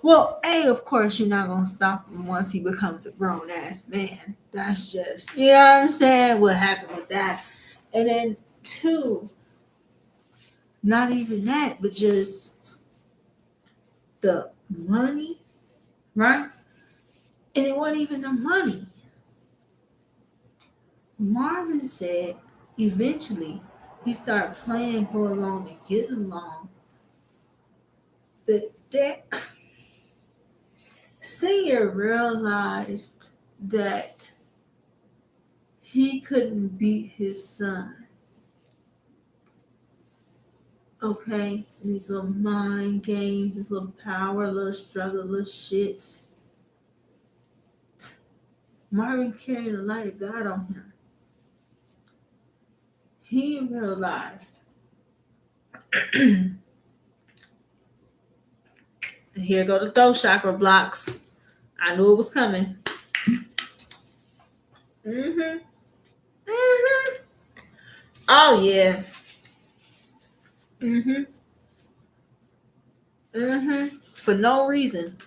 Well, of course, you're not gonna stop him once he becomes a grown ass man. That's just, you know what I'm saying? What happened with that? And then two, not even that, but just the money, right? And it wasn't even the money. Marvin said eventually he started playing go along and get along. That Senior realized that he couldn't beat his son. Okay, these little mind games, this little power, little struggle, little shits. Marvin carried the light of God on him. He realized, and here go the throat chakra blocks. I knew it was coming. Mm-hmm. Mm-hmm. Oh yeah. Mm-hmm. Mm-hmm. For no reason.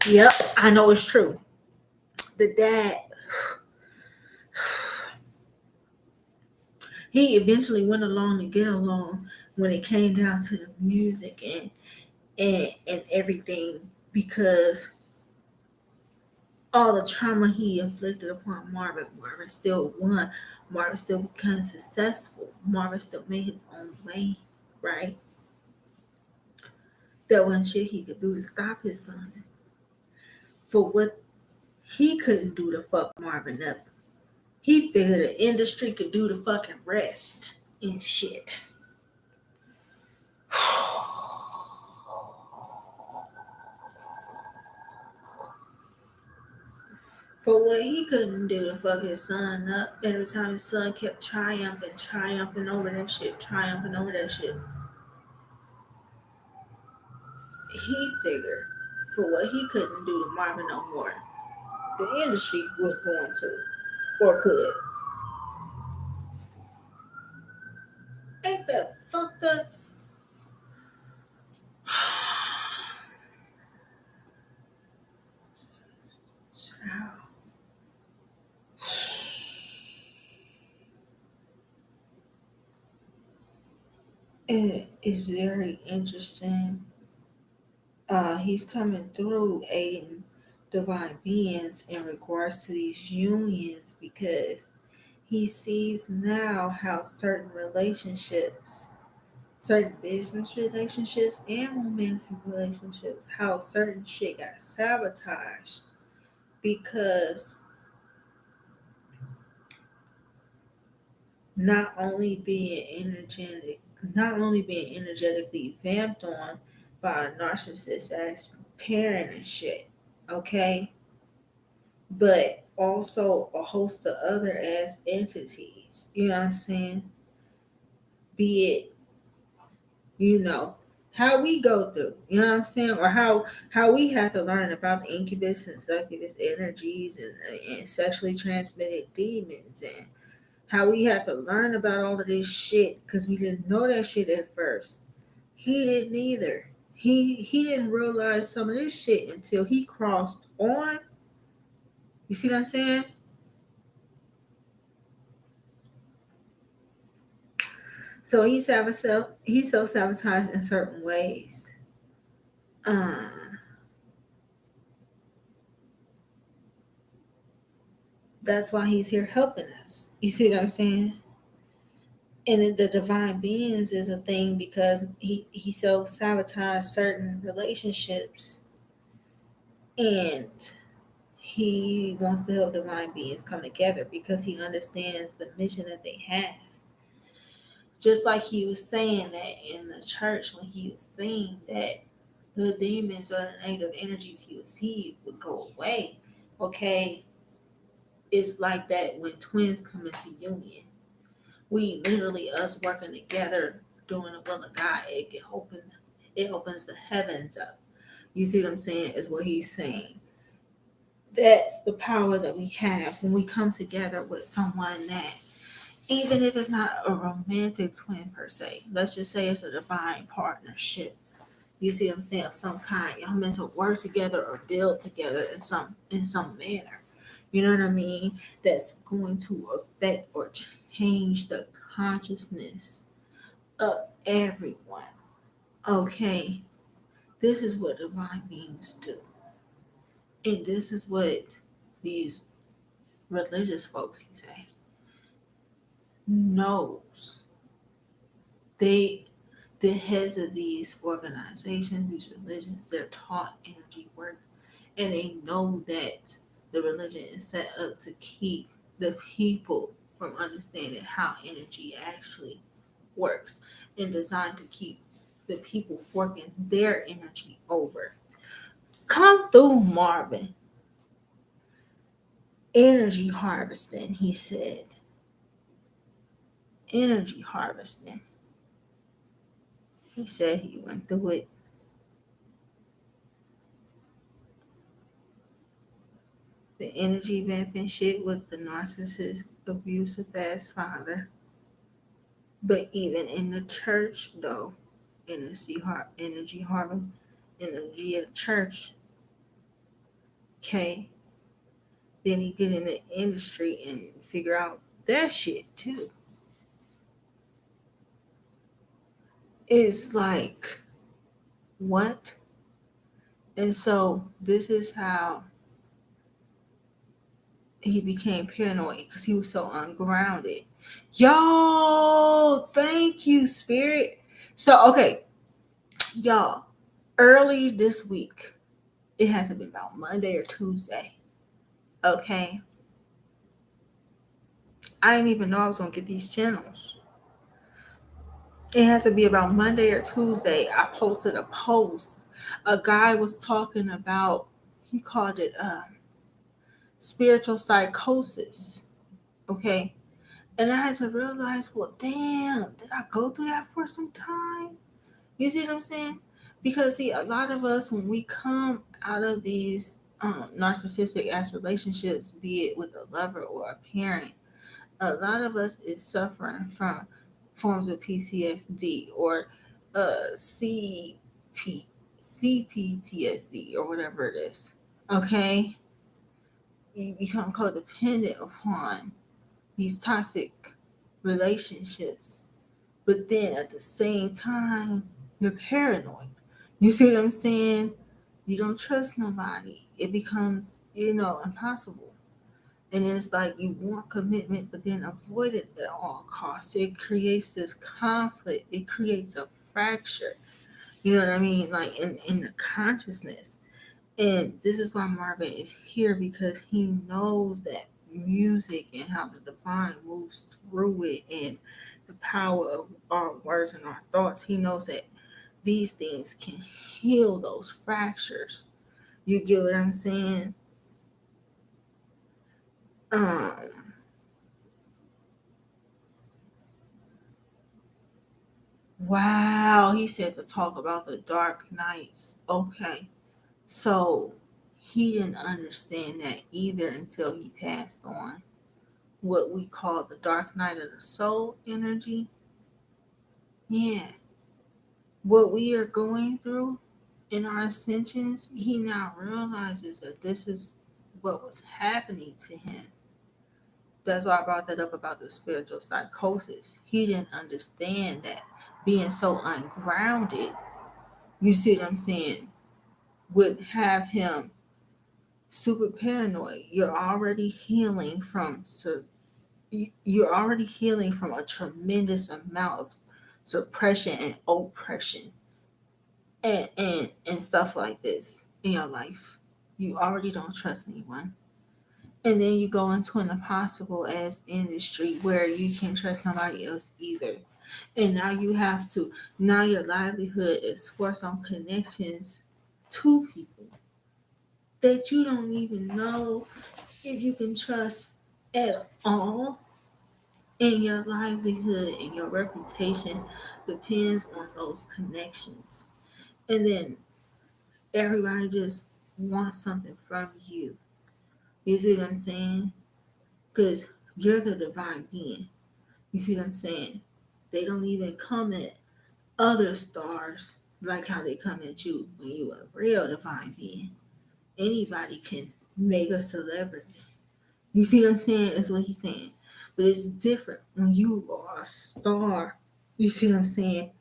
Yep, I know it's true. The dad, he eventually went along to get along when it came down to the music and everything because all the trauma he inflicted upon Marvin, Marvin still won. Marvin still became successful. Marvin still made his own way, right? There wasn't shit he could do to stop his son for what he couldn't do to fuck Marvin up. He figured the industry could do the fucking rest and shit. For what he couldn't do to fuck his son up, every time his son kept triumphing over that shit, triumphing over that shit, he figured for what he couldn't do to Marvin no more, the industry was going to, or could. Ain't that fucked up? It is very interesting. He's coming through aiding divine beings in regards to these unions because he sees now how certain relationships, certain business relationships and romantic relationships, how certain shit got sabotaged because not only being not only being energetically vamped on by a narcissist as parent and shit, okay, but also a host of other as entities. You know what I'm saying? Be it, you know, how we go through, you know what I'm saying, or how we have to learn about incubus and succubus energies and sexually transmitted demons, and how we had to learn about all of this shit because we didn't know that shit at first. He didn't either. He didn't realize some of this shit until he crossed on. You see what I'm saying? So he self sabotaged in certain ways. Uh, that's why he's here helping us. You see what I'm saying? And the divine beings is a thing because he self sabotaged certain relationships and he wants to help divine beings come together because he understands the mission that they have. Just like he was saying that in the church when he was saying that the demons or the negative energies he would see would go away. Okay, it's like that when twins come into union. We literally us working together doing the will of God. It opens the heavens up. You see what I'm saying? Is what he's saying. That's the power that we have when we come together with someone that even if it's not a romantic twin per se. Let's just say it's a divine partnership. You see what I'm saying? Of some kind. Y'all meant to work together or build together in some manner. You know what I mean? That's going to affect or change the consciousness of everyone. Okay. This is what divine beings do. And this is what these religious folks, he say, knows. They the heads of these organizations, these religions, they're taught energy work, and they know that the religion is set up to keep the people from understanding how energy actually works, and designed to keep the people forking their energy over. Come through, Marvin. Energy harvesting, he said. Energy harvesting. He said he went through it. The energy vamping shit with the narcissist, abusive ass father. But even in the church, though, energy harvesting, energy at church, okay, then he get in the industry and figure out that shit too. It's like, what? And so this is how he became paranoid because he was so ungrounded. Yo, thank you, Spirit. So, okay, y'all, early this week, it had to be about Monday or Tuesday. Okay, I didn't even know I was gonna get these channels. It has to be about Monday or Tuesday. I posted a post. A guy was talking about, he called it spiritual psychosis. Okay, and I had to realize, well, damn, did I go through that for some time? You see what I'm saying? Because see, a lot of us, when we come out of these narcissistic ass relationships, be it with a lover or a parent, a lot of us is suffering from forms of PTSD or CP, CPTSD or whatever it is. Okay, you become codependent upon these toxic relationships, but then at the same time, you're paranoid. You see what I'm saying? You don't trust nobody. It becomes, impossible. And it's like you want commitment, but then avoid it at all costs. It creates this conflict. It creates a fracture. You know what I mean? Like in the consciousness. And this is why Marvin is here, because he knows that music and how the divine moves through it and the power of our words and our thoughts. He knows that these things can heal those fractures. You get what I'm saying? Um, wow, he said to talk about the dark nights. Okay. So he didn't understand that either until he passed on. What we call the dark night of the soul energy. Yeah. What we are going through in our ascensions, he now realizes that this is what was happening to him. That's why I brought that up about the spiritual psychosis. He didn't understand that being so ungrounded, you see what I'm saying, would have him super paranoid. You're already healing from a tremendous amount of suppression and oppression and stuff like this in your life. You already don't trust anyone. And then you go into an impossible ass industry where you can't trust nobody else either. And now your livelihood is forced on connections to people that you don't even know if you can trust at all. And your livelihood and your reputation depends on those connections. And then everybody just wants something from you. You see what I'm saying? Because you're the divine being. You see what I'm saying? They don't even come at other stars like how they come at you when you a real divine being. Anybody can make a celebrity. You see what I'm saying? That's what he's saying. But it's different when you are a star. You see what I'm saying?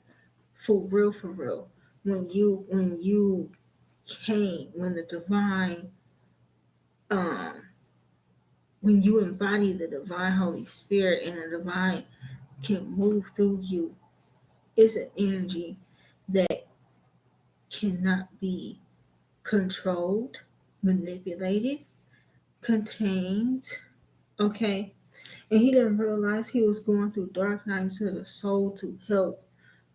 For real, for real. When you came, when the divine, um, when you embody the divine Holy Spirit and the divine can move through you, it's an energy that cannot be controlled, manipulated, contained. Okay. And he didn't realize he was going through dark nights of the soul to help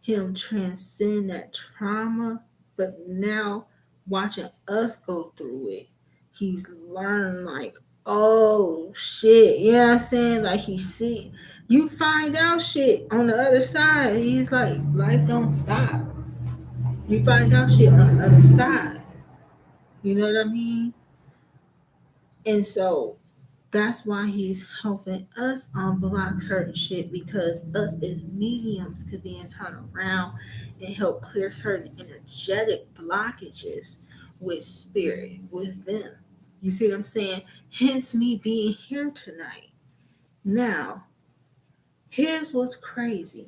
him transcend that trauma. But now, watching us go through it, he's learned like, oh shit, you know what I'm saying? Like he see, you find out shit on the other side. He's like, life don't stop. You find out shit on the other side. You know what I mean? And so that's why he's helping us unblock certain shit because us as mediums could then turn around and help clear certain energetic blockages with spirit, with them. You see what I'm saying? Hence me being here tonight. Now, here's what's crazy.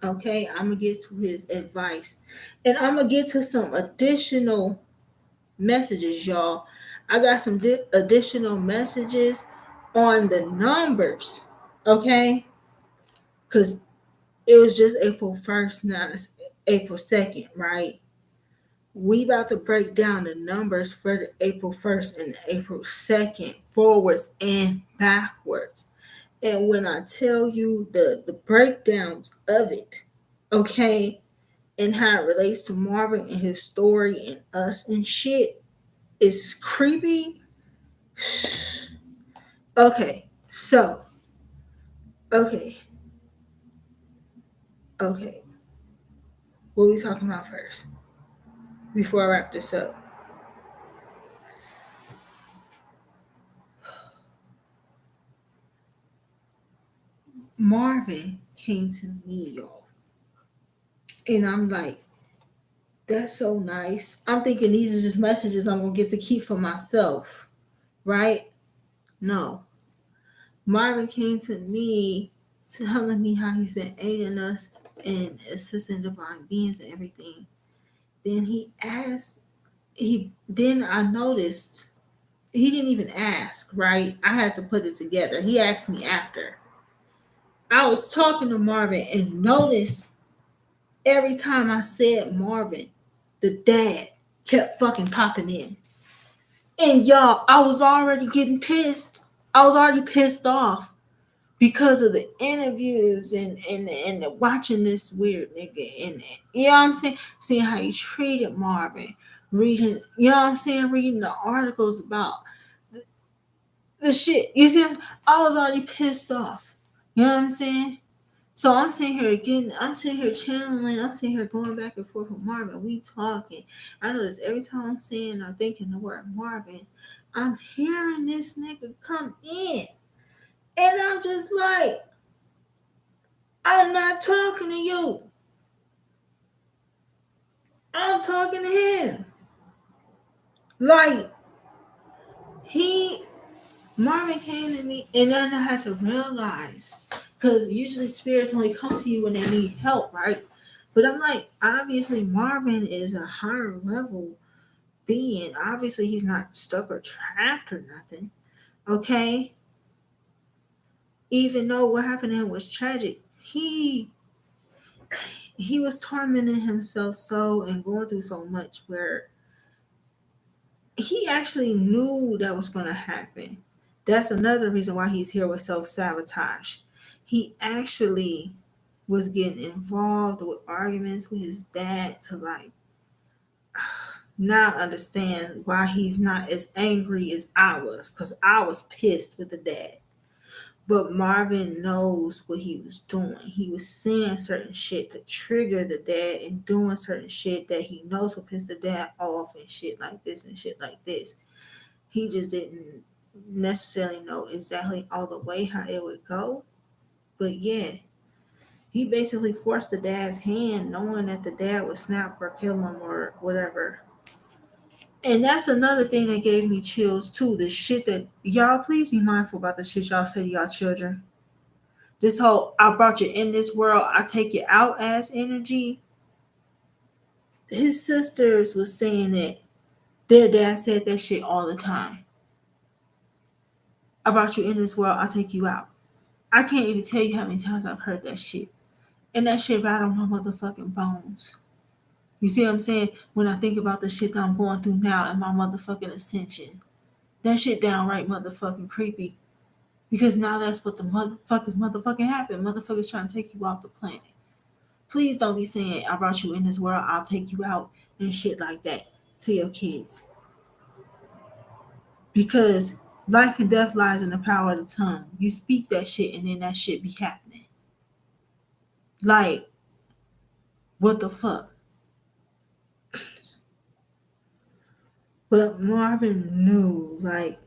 Okay, I'm gonna get to his advice and I'm gonna get to some additional messages, y'all. I got some additional messages on the numbers, okay? Because it was just April 1st, now it's April 2nd, right? We about to break down the numbers for the April 1st and the April 2nd, forwards and backwards. And when I tell you the breakdowns of it, okay, and how it relates to Marvin and his story and us and shit, it's creepy. Okay, so, okay, okay. What we talking about first? Before I wrap this up. Marvin came to me, y'all. And I'm like, that's so nice. I'm thinking these are just messages I'm going to get to keep for myself, right? No. Marvin came to me telling me how he's been aiding us and assisting divine beings and everything. Then he asked, then I noticed he didn't even ask, right? I had to put it together. He asked me after. I was talking to Marvin and noticed every time I said Marvin, the dad kept fucking popping in. And y'all, I was already getting pissed. I was already pissed off because of the interviews and watching this weird nigga and you know what I'm saying? Seeing how he treated Marvin, reading, you know what I'm saying? Reading the articles about the shit. You see, I was already pissed off. You know what I'm saying? So I'm sitting here again. I'm sitting here channeling. I'm sitting here going back and forth with Marvin. We talking. I notice every time I'm saying or thinking the word Marvin, I'm hearing this nigga come in, and I'm just like, I'm not talking to you. I'm talking to him. Like he Marvin came to me, and then I had to realize, because usually spirits only come to you when they need help, right? But I'm like, obviously, Marvin is a higher level being. Obviously, he's not stuck or trapped or nothing, okay? Even though what happened to him was tragic, he was tormenting himself so and going through so much where he actually knew that was going to happen. That's another reason why he's here with self-sabotage. He actually was getting involved with arguments with his dad to like not understand why he's not as angry as I was, because I was pissed with the dad. But Marvin knows what he was doing. He was saying certain shit to trigger the dad and doing certain shit that he knows will piss the dad off and shit like this and shit like this. He just didn't necessarily know exactly all the way how it would go. But yeah, he basically forced the dad's hand, knowing that the dad would snap or kill him or whatever. And that's another thing that gave me chills too. The shit that y'all please be mindful about the shit y'all say to y'all children. This whole I brought you in this world, I take you out ass energy. His sisters was saying that their dad said that shit all the time. I brought you in this world, I'll take you out. I can't even tell you how many times I've heard that shit. And that shit right on my motherfucking bones. You see what I'm saying? When I think about the shit that I'm going through now in my motherfucking ascension, that shit downright motherfucking creepy. Because now that's what the motherfucking happened. Motherfuckers trying to take you off the planet. Please don't be saying, I brought you in this world, I'll take you out, and shit like that to your kids. Because life and death lies in the power of the tongue. You speak that shit and then that shit be happening. Like, what the fuck? But Marvin knew, like,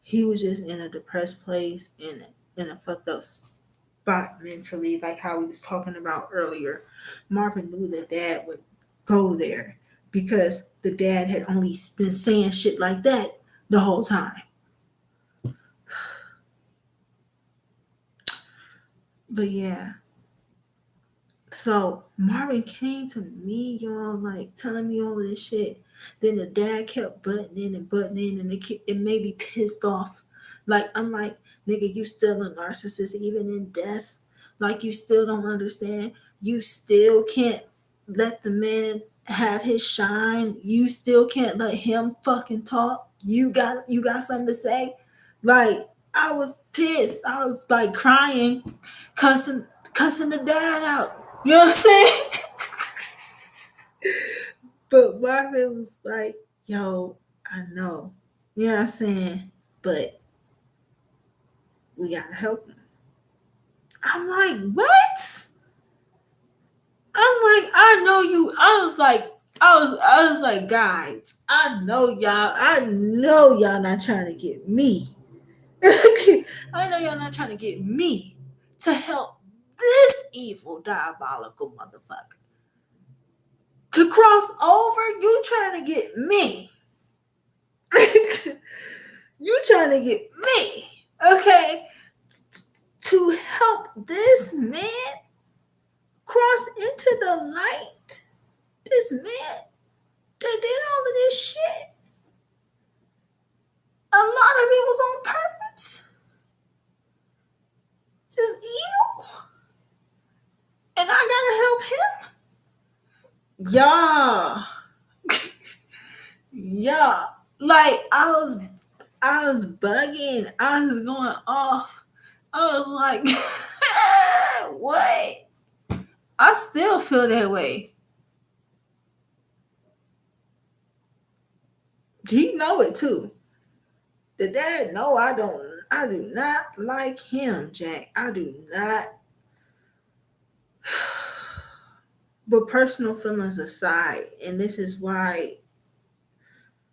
he was just in a depressed place and in a fucked up spot mentally, like how we was talking about earlier. Marvin knew that dad would go there because the dad had only been saying shit like that the whole time. But yeah. So Marvin came to me, y'all, like telling me all of this shit. Then the dad kept butting in, and it made me pissed off. Like, I'm like, nigga, you still a narcissist even in death. Like, you still don't understand. You still can't let the man have his shine. You still can't let him fucking talk. You got something to say. Like, I was pissed. I was like crying, cussing the dad out. You know what I'm saying? But Marvin was like, yo, I know. You know what I'm saying? But we gotta help him. I'm like, what? I'm like, I know you. I was like, guys, I know y'all not trying to get me. I know y'all not trying to get me to help this evil, diabolical motherfucker to cross over. You trying to get me. You trying to get me, okay, to help this man cross into the light. This man that did all of this shit. A lot of it was on purpose. Just evil. And I gotta help him. Yeah. Yeah. Like I was bugging. I was going off. I was like, what? I still feel that way. He know it too. The dad know I do not like him, Jack. I do not. But personal feelings aside, and this is why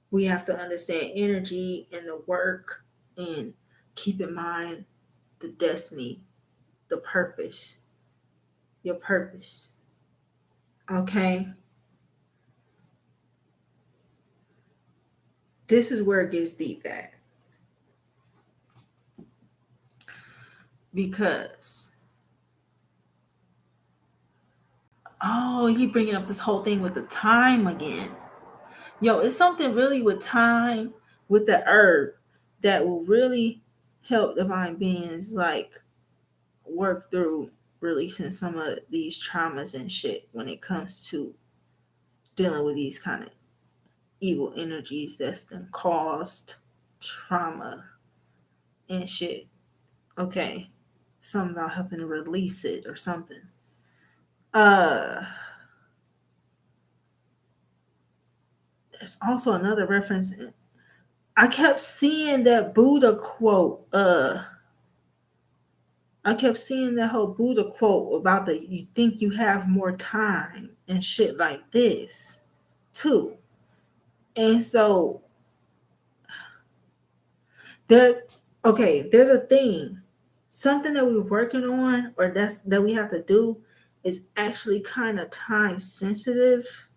we have to understand energy and the work and keep in mind the destiny, the purpose, your purpose. Okay? This is where it gets deep at. Because he bringing up this whole thing with the time again. Yo, it's something really with time, with the herb, that will really help divine beings like work through releasing some of these traumas and shit when it comes to dealing with these kind of evil energies that's been caused trauma and shit. Okay. Something about helping to release it or something. There's also another reference. I kept seeing that Buddha quote. I kept seeing that whole Buddha quote about the you think you have more time and shit like this too. And so there's a thing. something that we're working on or that we have to do is actually kind of time sensitive.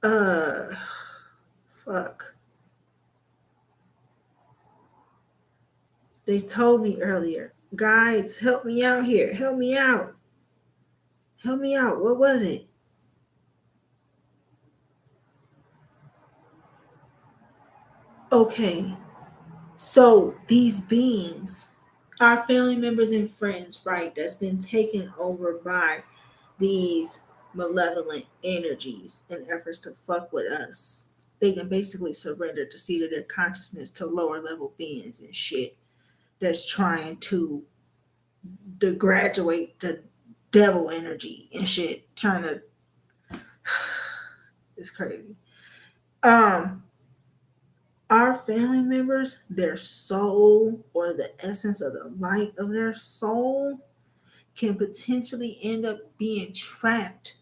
Uh fuck. They told me earlier, guides, help me out here. Help me out. Help me out. What was it? Okay. So these beings, our family members and friends, right, that's been taken over by these malevolent energies in efforts to fuck with us. They can basically surrender to seat of their consciousness to lower level beings and shit that's trying to degraduate the devil energy and shit. Trying to it's crazy. Um our family members, their soul or the essence of the light of their soul can potentially end up being trapped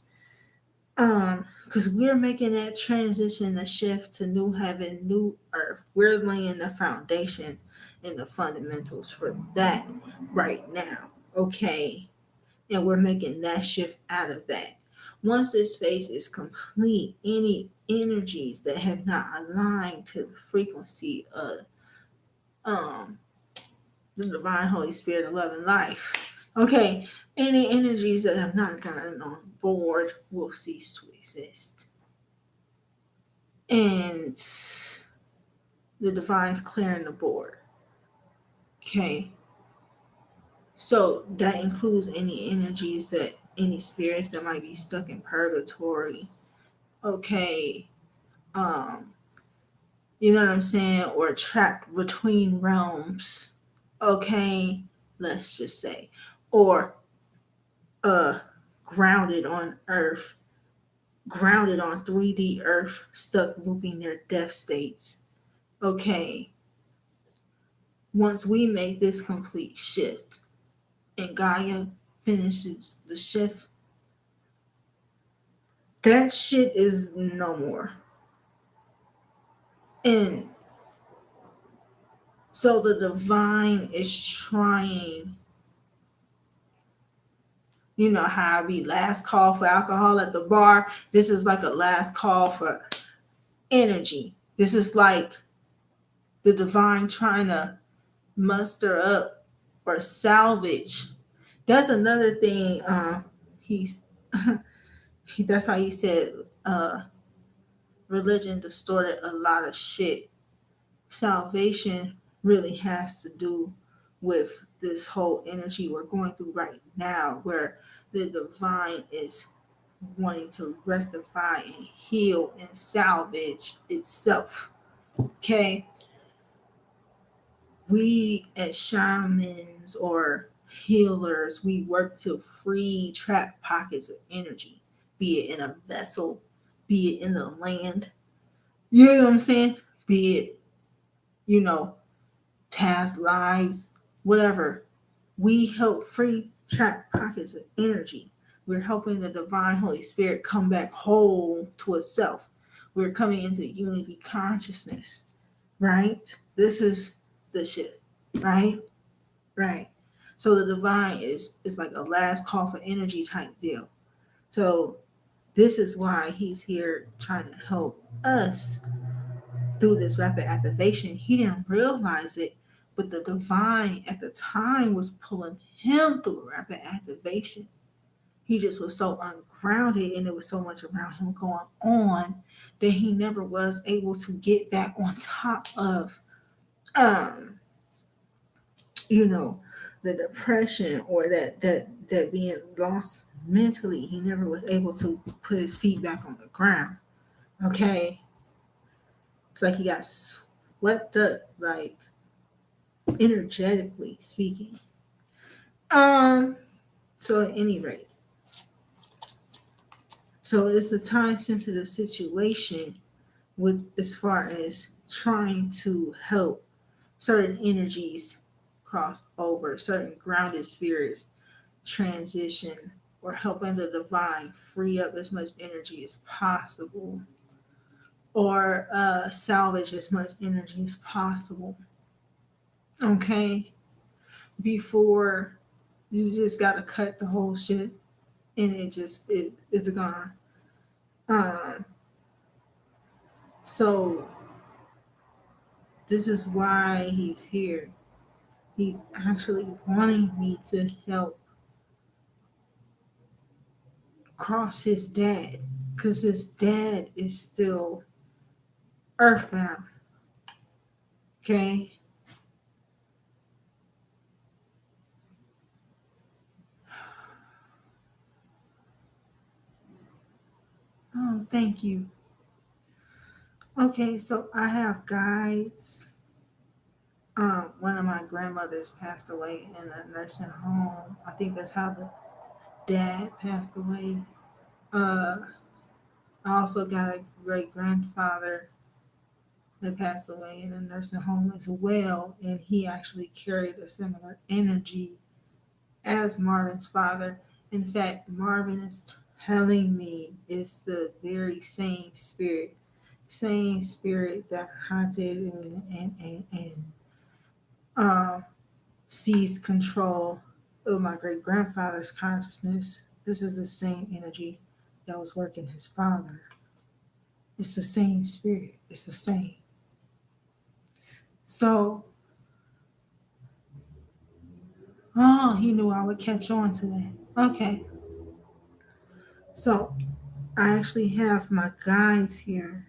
because we're making that transition, the shift to new heaven, new earth. We're laying the foundations and the fundamentals for that right now. Okay. And we're making that shift out of that. Once this phase is complete, any energies that have not aligned to the frequency of um the divine Holy Spirit of love and life. Okay, any energies that have not gotten on board will cease to exist. And the divine's clearing the board. Okay. So that includes any energies that any spirits that might be stuck in purgatory. Okay. Um, you know what I'm saying? Or trapped between realms. Okay, let's just say. Or uh grounded on earth, grounded on 3D earth, stuck looping their death states. Okay, once we make this complete shift and Gaia finishes the shift, that shit is no more. And so the divine is trying, you know how I be last call for alcohol at the bar. This is like a last call for energy. This is like the divine trying to muster up or salvage. That's another thing. He's that's how he said religion distorted a lot of shit. Salvation really has to do with this whole energy we're going through right now, where the divine is wanting to rectify and heal and salvage itself. Okay, we as shamans or healers, we work to free trapped pockets of energy, be it in a vessel, be it in the land. You know what I'm saying? Be it, you know, past lives, whatever. We help free trapped pockets of energy. We're helping the divine Holy Spirit come back whole to itself. We're coming into unity consciousness, right? This is the shit, right? Right. So the divine is like a last call for energy type deal. So this is why he's here trying to help us through this rapid activation. He didn't realize it, but the divine at the time was pulling him through rapid activation. He just was so ungrounded and there was so much around him going on that he never was able to get back on top of um you know, the depression or that being lost mentally. He never was able to put his feet back on the ground. Okay, it's like he got swept up, like energetically speaking. Um. So at any rate, so it's a time sensitive situation with as far as trying to help certain energies cross over, certain grounded spirits transition, or helping the divine free up as much energy as possible, or salvage as much energy as possible. Okay. before you just gotta cut the whole shit and it's gone. Um, so this is why he's here. He's actually wanting me to help cross his dad because his dad is still earthbound. Okay. Oh, thank you. Okay, so I have guides. One of my grandmothers passed away in a nursing home. I think that's how the dad passed away. Uh, I also got a great grandfather that passed away in a nursing home as well, and he actually carried a similar energy as Marvin's father. In fact, Marvin is telling me it's the very same spirit that haunted and um, seized control of my great grandfather's consciousness. This is the same energy that was working his father. It's the same spirit. It's the same. So, oh, he knew I would catch on to that. Okay. So, I actually have my guides here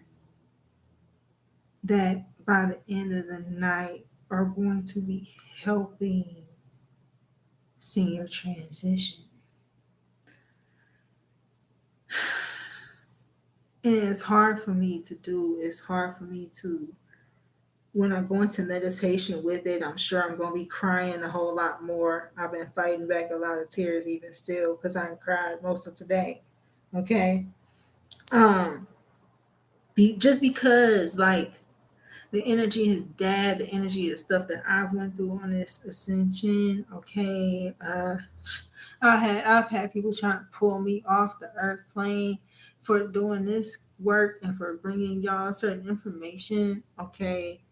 that by the end of the night are going to be helping senior transition. And it's hard for me to do. It's hard for me to, when I go into meditation with it, I'm sure I'm going to be crying a whole lot more. I've been fighting back a lot of tears even still because I cried most of today. Okay. Um, just because like the energy of his dad, the energy of stuff that I've went through on this ascension. Okay, I've had people trying to pull me off the earth plane for doing this work and for bringing y'all certain information. Okay,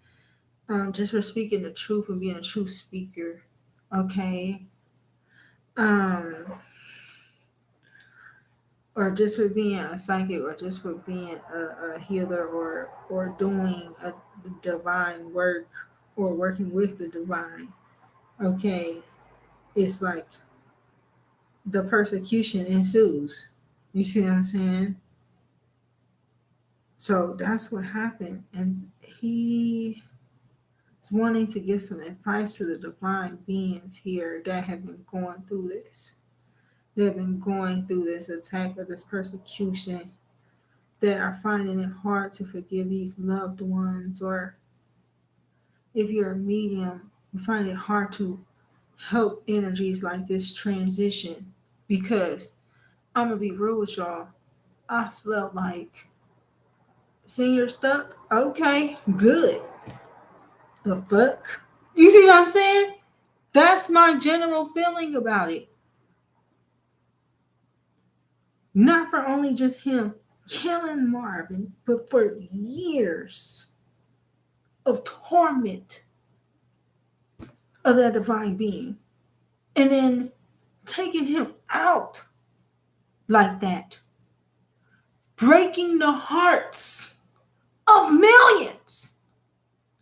just for speaking the truth and being a true speaker. Okay, um, or just for being a psychic, or just for being a healer, or doing a divine work, or working with the divine. Okay, it's like the persecution ensues. You see what I'm saying? So that's what happened, and he is wanting to give some advice to the divine beings here that have been going through this. They've been going through this attack or this persecution, that are finding it hard to forgive these loved ones, or if you're a medium, you find it hard to help energies like this transition. Because I'm gonna be real with y'all, I felt like senior stuck. Okay, good. The fuck? You see what I'm saying? That's my general feeling about it. Not for only just him killing Marvin, but for years of torment of that divine being. And then taking him out like that, breaking the hearts of millions,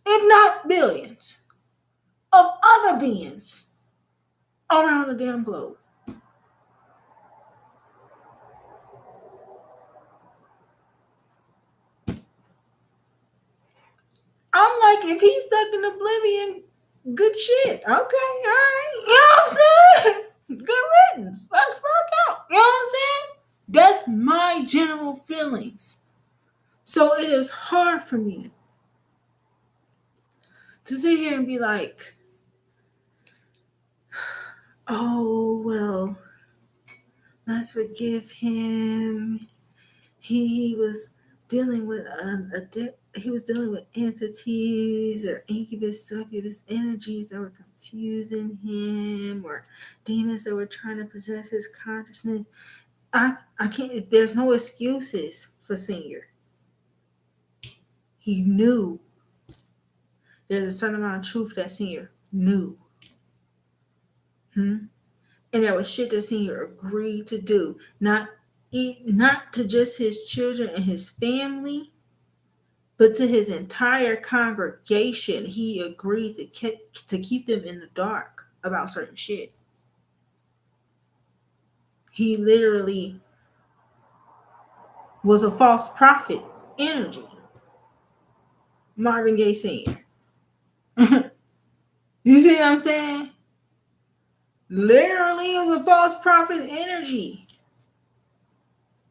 if not billions, of other beings around the damn globe. I'm like, if he's stuck in oblivion, good shit. Okay, all right. You know what I'm saying? Good riddance. Let's work out. You know what I'm saying? That's my general feelings. So it is hard for me to sit here and be like, oh, well, let's forgive him. He was dealing with he was dealing with entities or incubus, succubus energies that were confusing him, or demons that were trying to possess his consciousness. I can't. There's no excuses for Senior. He knew there's a certain amount of truth that Senior knew. Hmm? And there was shit that senior agreed to do, not to just his children and his family, but to his entire congregation. He agreed to keep them in the dark about certain shit. He literally was a false prophet energy. Marvin Gaye Sr. You see what I'm saying? Literally is a false prophet energy.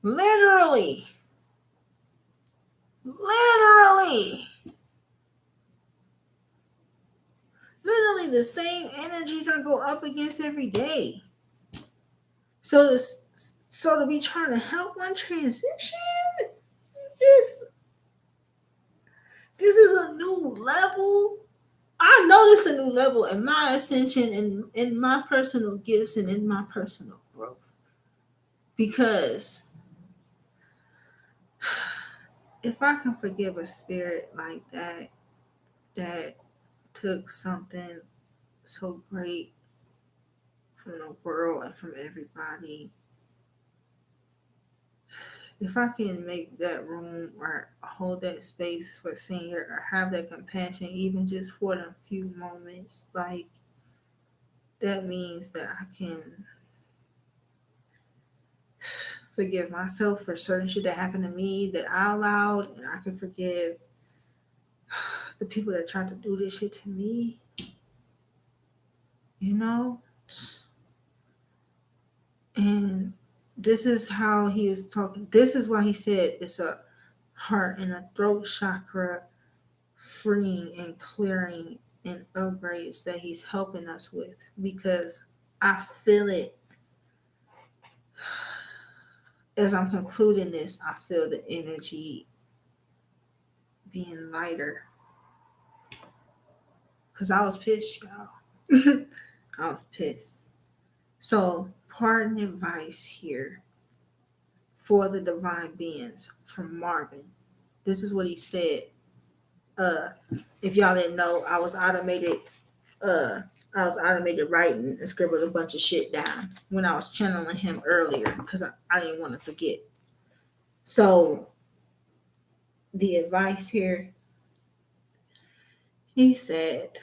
Literally. Literally. Literally the same energies I go up against every day. So to be trying to help one transition, this is a new level. I know this is a new level in my ascension and in my personal gifts and in my personal growth. Because if I can forgive a spirit like that took something so great from the world and from everybody, if I can make that room or hold that space for senior or have that compassion, even just for the few moments, like that means that I can forgive myself for certain shit that happened to me that I allowed, and I can forgive the people that tried to do this shit to me, you know? And this is how he was talking. This is why he said it's a heart and a throat chakra freeing and clearing and upgrades that he's helping us with, because I feel it as I'm concluding this. I feel the energy being lighter because I was pissed, y'all. I was pissed. So, pardon advice here for the divine beings from Marvin. This is what he said. Uh, if y'all didn't know, uh I was automated writing and scribbled a bunch of shit down when I was channeling him earlier because I didn't want to forget. So the advice here, he said,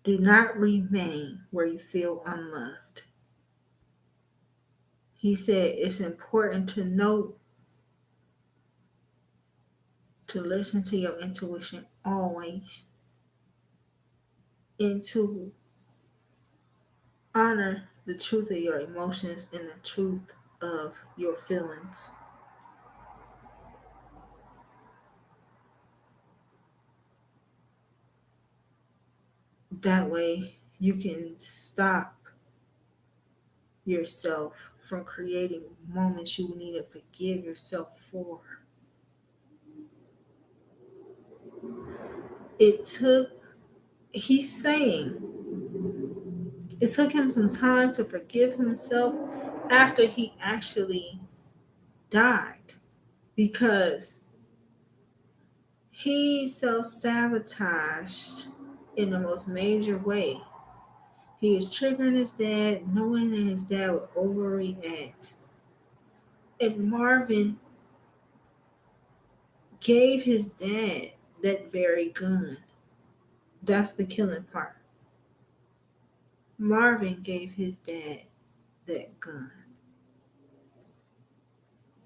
do not remain where you feel unloved. He said it's important to know to listen to your intuition always and to honor the truth of your emotions and the truth of your feelings. That way you can stop yourself from creating moments you need to forgive yourself for. It took, he's saying, it took him some time to forgive himself after he actually died because he self sabotaged in the most major way. He was triggering his dad, knowing that his dad would overreact. And Marvin gave his dad that very gun. That's the killing part. Marvin gave his dad that gun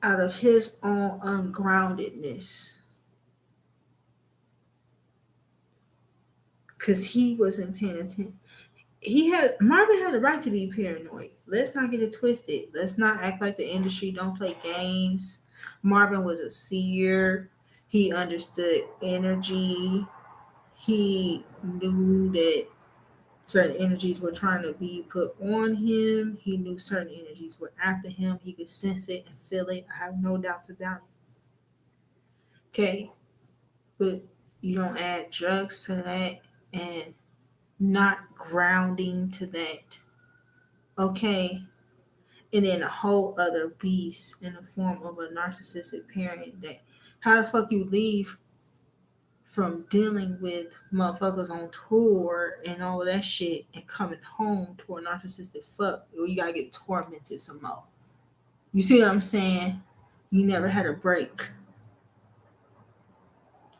out of his own ungroundedness because he wasn't paying attention. Marvin had a right to be paranoid. Let's not get it twisted. Let's not act like the industry don't play games. Marvin was a seer. He understood energy. He knew that certain energies were trying to be put on him. He knew certain energies were after him. He could sense it and feel it. I have no doubts about it. Okay. But you don't add drugs to that and not grounding to that. Okay. And then a whole other beast in the form of a narcissistic parent that how the fuck you leave from dealing with motherfuckers on tour and all of that shit and coming home to a narcissistic fuck, or you gotta get tormented some more. You see what I'm saying? You never had a break,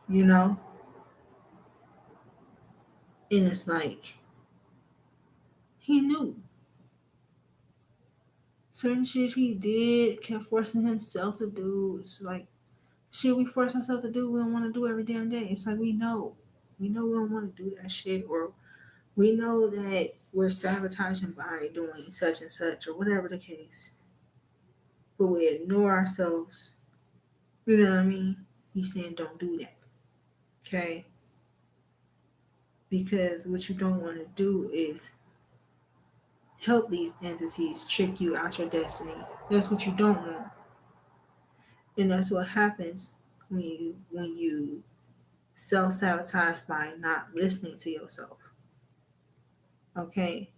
you know? And it's like, he knew. Certain shit he did, kept forcing himself to do. It's like, shit we force ourselves to do, we don't want to do every damn day. It's like, we know. We know we don't want to do that shit, or we know that we're sabotaging by doing such and such, or whatever the case. But we ignore ourselves. You know what I mean? He's saying don't do that. Okay? Because what you don't want to do is help these entities trick you out your destiny. That's what you don't want. And that's what happens when you self-sabotage by not listening to yourself. Okay?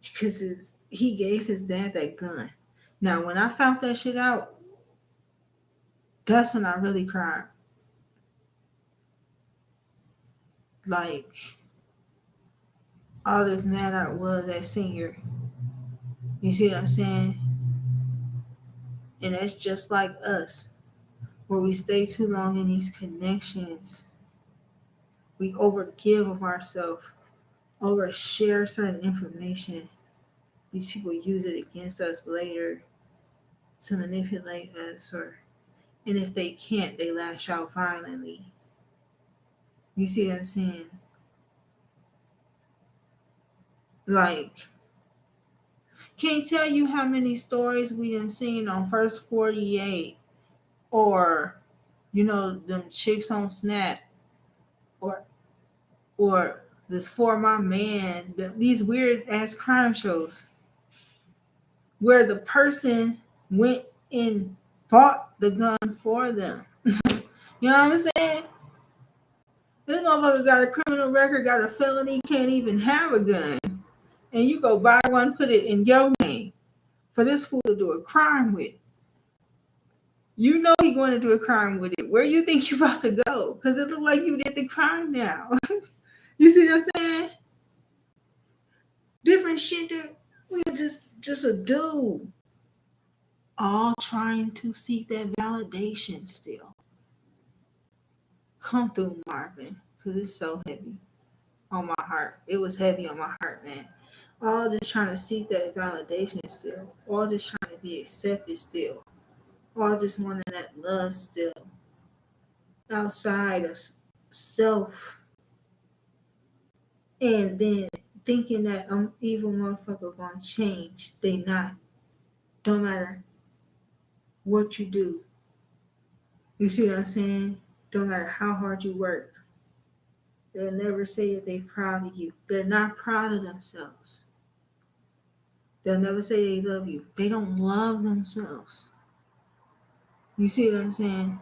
Because he gave his dad that gun. Now, when I found that shit out, that's when I really cried. Like, all this mad I was at senior. You see what I'm saying? And that's just like us, where we stay too long in these connections. We overgive of ourselves, overshare certain information. These people use it against us later to manipulate us, and if they can't, they lash out violently. You see what I'm saying? Like, can't tell you how many stories we done seen on First 48, or them chicks on Snap, or this For My Man, these weird ass crime shows where the person went and bought the gun for them. You know what I'm saying? This motherfucker got a criminal record, got a felony, can't even have a gun. And you go buy one, put it in your name for this fool to do a crime with. You know he going to do a crime with it. Where you think you about to go? Because it look like you did the crime now. You see what I'm saying? Different shit that we just a dude. All trying to seek that validation still. Come through, Marvin, because it's so heavy on my heart. It was heavy on my heart, man. All just trying to seek that validation still. All just trying to be accepted still. All just wanting that love still. Outside of self. And then thinking that I'm evil motherfucker gonna change. They not. Don't matter what you do. You see what I'm saying? Don't matter how hard you work. They'll never say that they're proud of you. They're not proud of themselves. They'll never say they love you. They don't love themselves. You see what I'm saying?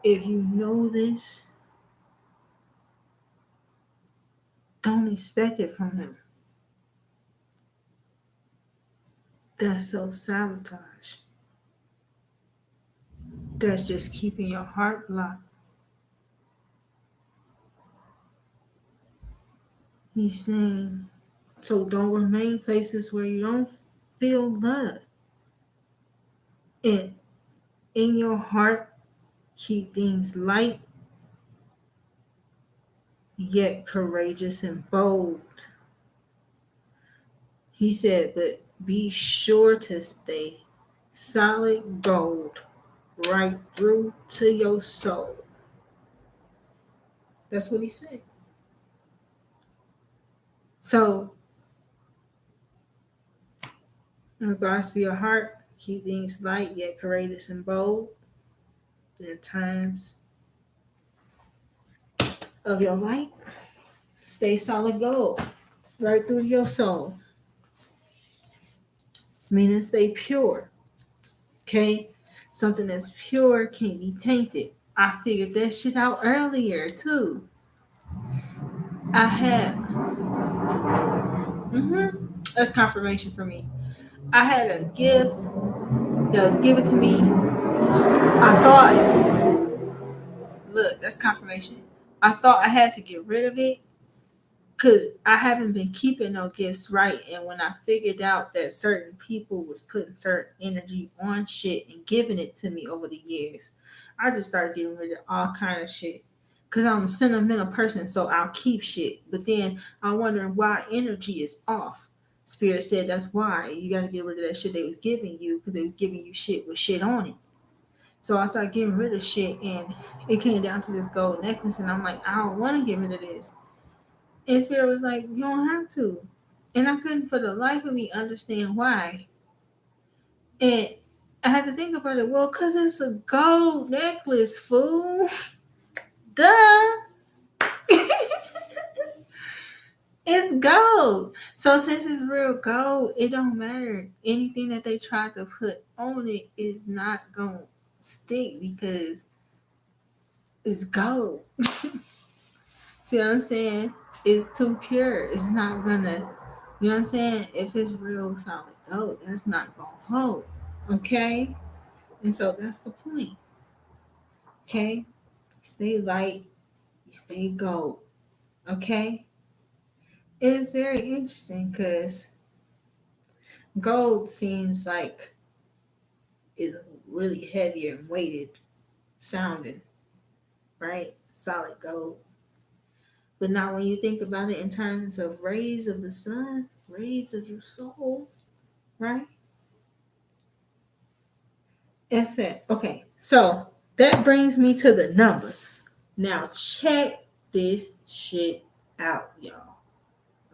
If you know this, don't expect it from them. That's self-sabotage. That's just keeping your heart blocked. He's saying, so don't remain places where you don't feel love. And in your heart, keep things light, yet courageous and bold. He said, but be sure to stay solid gold right through to your soul. That's what he said. So, in regards to your heart, keep things light yet courageous and bold. In terms of your light, stay solid gold right through your soul. Meaning stay pure. Okay? Something that's pure can't be tainted. I figured that shit out earlier too. I had that's confirmation for me. I had a gift that was given to me. I thought look, that's confirmation. I thought I had to get rid of it because I haven't been keeping no gifts right. And when I figured out that certain people was putting certain energy on shit and giving it to me over the years, I just started getting rid of all kind of shit. Cause I'm a sentimental person, so I'll keep shit. But then I'm wondering why energy is off. Spirit said that's why you gotta get rid of that shit they was giving you because they was giving you shit with shit on it. So I started getting rid of shit, and it came down to this gold necklace, and I'm like, I don't want to get rid of this. And Spirit was like, you don't have to. And I couldn't for the life of me understand why. And I had to think about it. Well, because it's a gold necklace, fool. Duh. It's gold. So since it's real gold, it don't matter. Anything that they try to put on it is not going to stick because it's gold. See what I'm saying? It's too pure. It's not gonna, you know what I'm saying? If it's real solid gold, that's not gonna hold. Okay? And so that's the point. Okay? Stay light, you stay gold. Okay? It is very interesting because gold seems like it's really heavier and weighted sounding, right? Solid gold. But now when you think about it in terms of rays of the sun, rays of your soul, right? That's it. Okay. So that brings me to the numbers. Now check this shit out, y'all.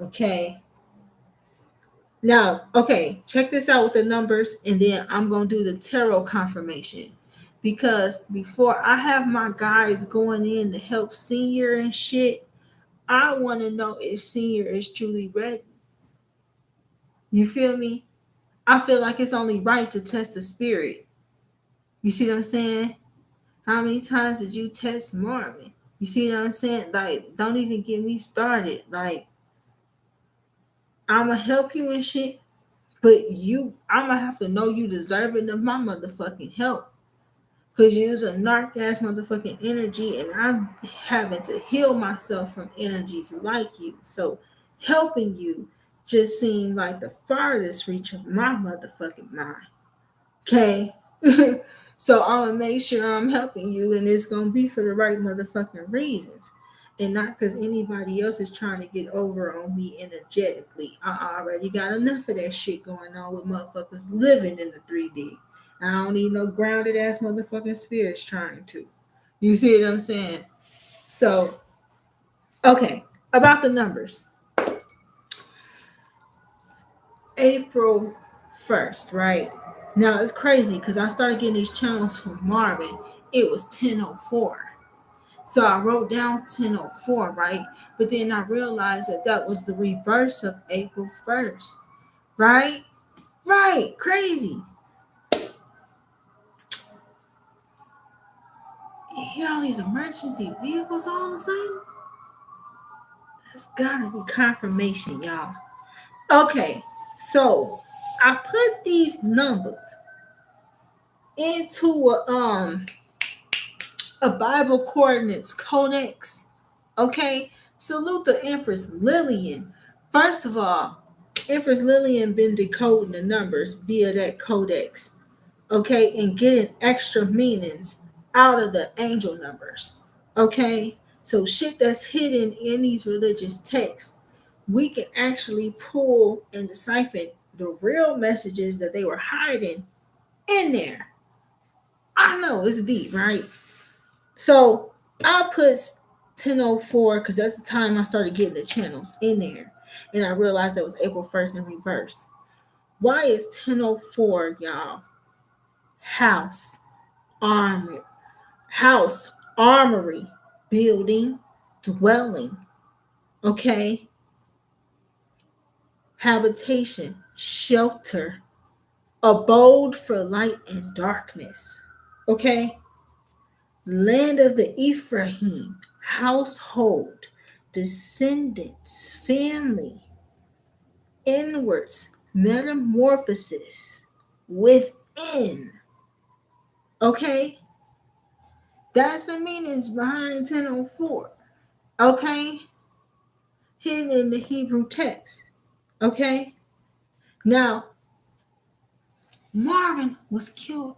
Okay. Now, okay, check this out with the numbers, and then I'm gonna do the tarot confirmation. Because before I have my guides going in to help senior and shit, I want to know if senior is truly ready. You feel me? I feel like it's only right to test the spirit. You see what I'm saying? How many times did you test Marvin? You see what I'm saying? Like, don't even get me started. Like, I'ma help you and shit, but I'ma have to know you deserving of my motherfucking help. Cause you use a narc ass motherfucking energy, and I'm having to heal myself from energies like you. So helping you just seemed like the farthest reach of my motherfucking mind. Okay. So I'm gonna make sure I'm helping you, and it's gonna be for the right motherfucking reasons. And not because anybody else is trying to get over on me energetically. I already got enough of that shit going on with motherfuckers living in the 3D. I don't need no grounded ass motherfucking spirits trying to. You see what I'm saying? So, okay, about the numbers. April 1st, right? Now it's crazy because I started getting these channels from Marvin. It was 10:04. So I wrote down 10:04, right? But then I realized that that was the reverse of April 1st, right? Right, crazy. You hear all these emergency vehicles all of a sudden? That's gotta be confirmation, y'all. Okay, so I put these numbers into a Bible coordinates codex. Okay, salute the Empress Lillian. First of all, Empress Lillian been decoding the numbers via that codex. Okay, and getting extra meanings out of the angel numbers. Okay, so shit that's hidden in these religious texts, we can actually pull and decipher the real messages that they were hiding in there. I know it's deep, right? So I put 10:04 because that's the time I started getting the channels in there. And I realized that was April 1st in reverse. Why is 10:04, y'all? House, armor, house, armory, building, dwelling, okay? Habitation, shelter, abode for light and darkness, okay? Land of the Ephraim, household, descendants, family, inwards, metamorphosis, within. Okay? That's the meanings behind 1004. Okay? Hidden in the Hebrew text. Okay? Now, Marvin was killed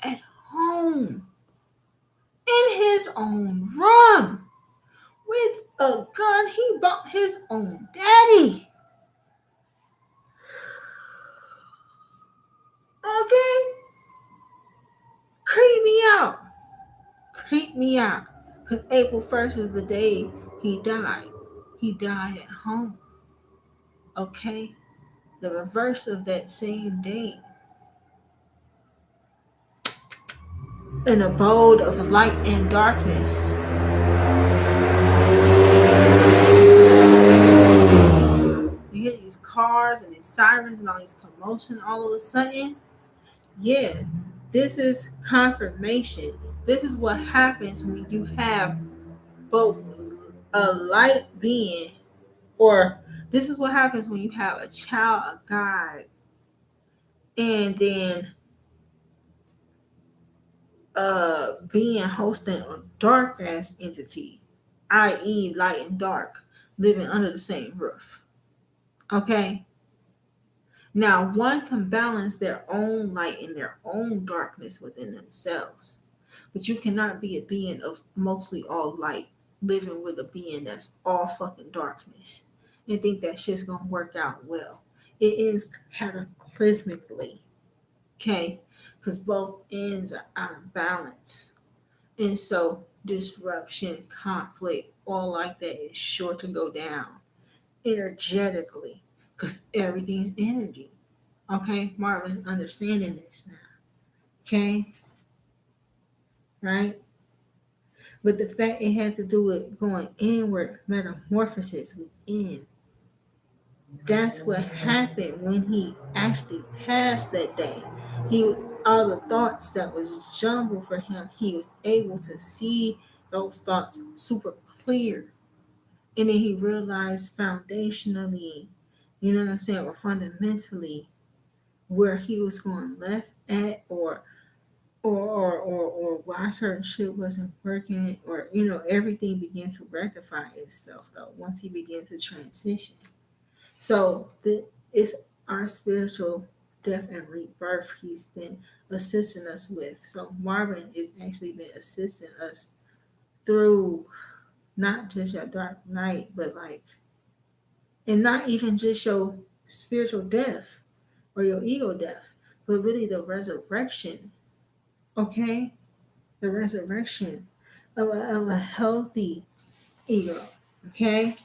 at home in his own room with a gun he bought his own daddy. Okay? Creep me out. Creep me out. Because April 1st is the day he died. He died at home. Okay? The reverse of that same day. An abode of light and darkness. You hear these cars and these sirens and all these commotion all of a sudden. Yeah, this is confirmation. This is what happens when you have both a light being, or this is what happens when you have a child of God and then being hosting a dark ass entity, i.e., light and dark, living under the same roof. Okay? Now, one can balance their own light and their own darkness within themselves. But you cannot be a being of mostly all light living with a being that's all fucking darkness and think that shit's gonna work out well. It ends cataclysmically, okay? Because both ends are out of balance. And so disruption, conflict, all like that is sure to go down energetically because everything's energy. Okay, Marvin understanding this now. Okay, right? But the fact it had to do with going inward, metamorphosis within. That's what happened when he actually passed that day. He all the thoughts that was jumbled for him, he was able to see those thoughts super clear. And then he realized foundationally, you know what I'm saying, or fundamentally where he was going left at or why certain shit wasn't working, or everything began to rectify itself though once he began to transition. So it's our spiritual death and rebirth he's been assisting us with. So Marvin has actually been assisting us through not just your dark night, but like, and not even just your spiritual death or your ego death, but really the resurrection. Okay, the resurrection of a healthy ego. Okay,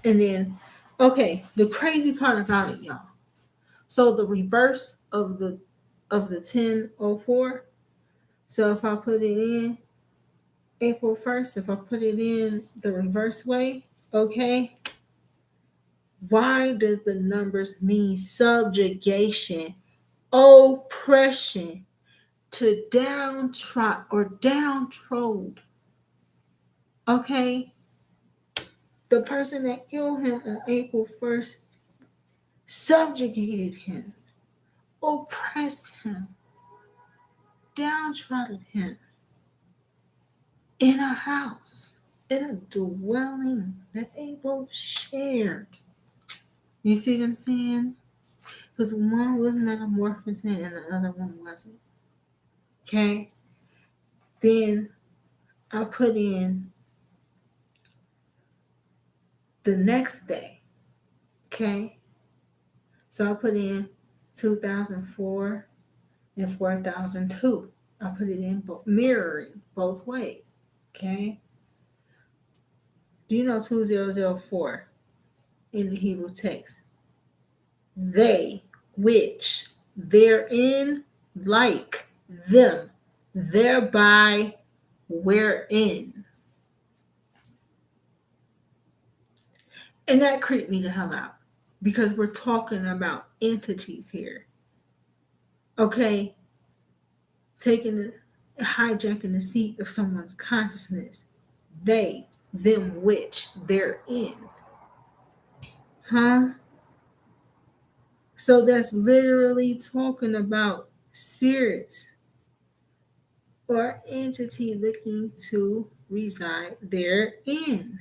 and then the crazy part about it, y'all. So the reverse of the 1004. So if I put it in April 1st, if I put it in the reverse way, okay, why does the numbers mean subjugation, oppression, to downtrod or downtrod? Okay, the person that killed him on April 1st subjugated him, oppressed him, downtrodden him in a house, in a dwelling that they both shared. You see what I'm saying? Because one was metamorphosing and the other one wasn't. Okay? Then I put in the next day. Okay? So I put in 2004 and 4002. I put it in mirroring both ways. Okay? Do you know 2004 in the Hebrew text? They, which, therein, like, them, thereby, wherein. And that creeped me the hell out because we're talking about entities here. Okay? Hijacking the seat of someone's consciousness. They, them, which, therein. Huh? So that's literally talking about spirits or entity looking to reside therein.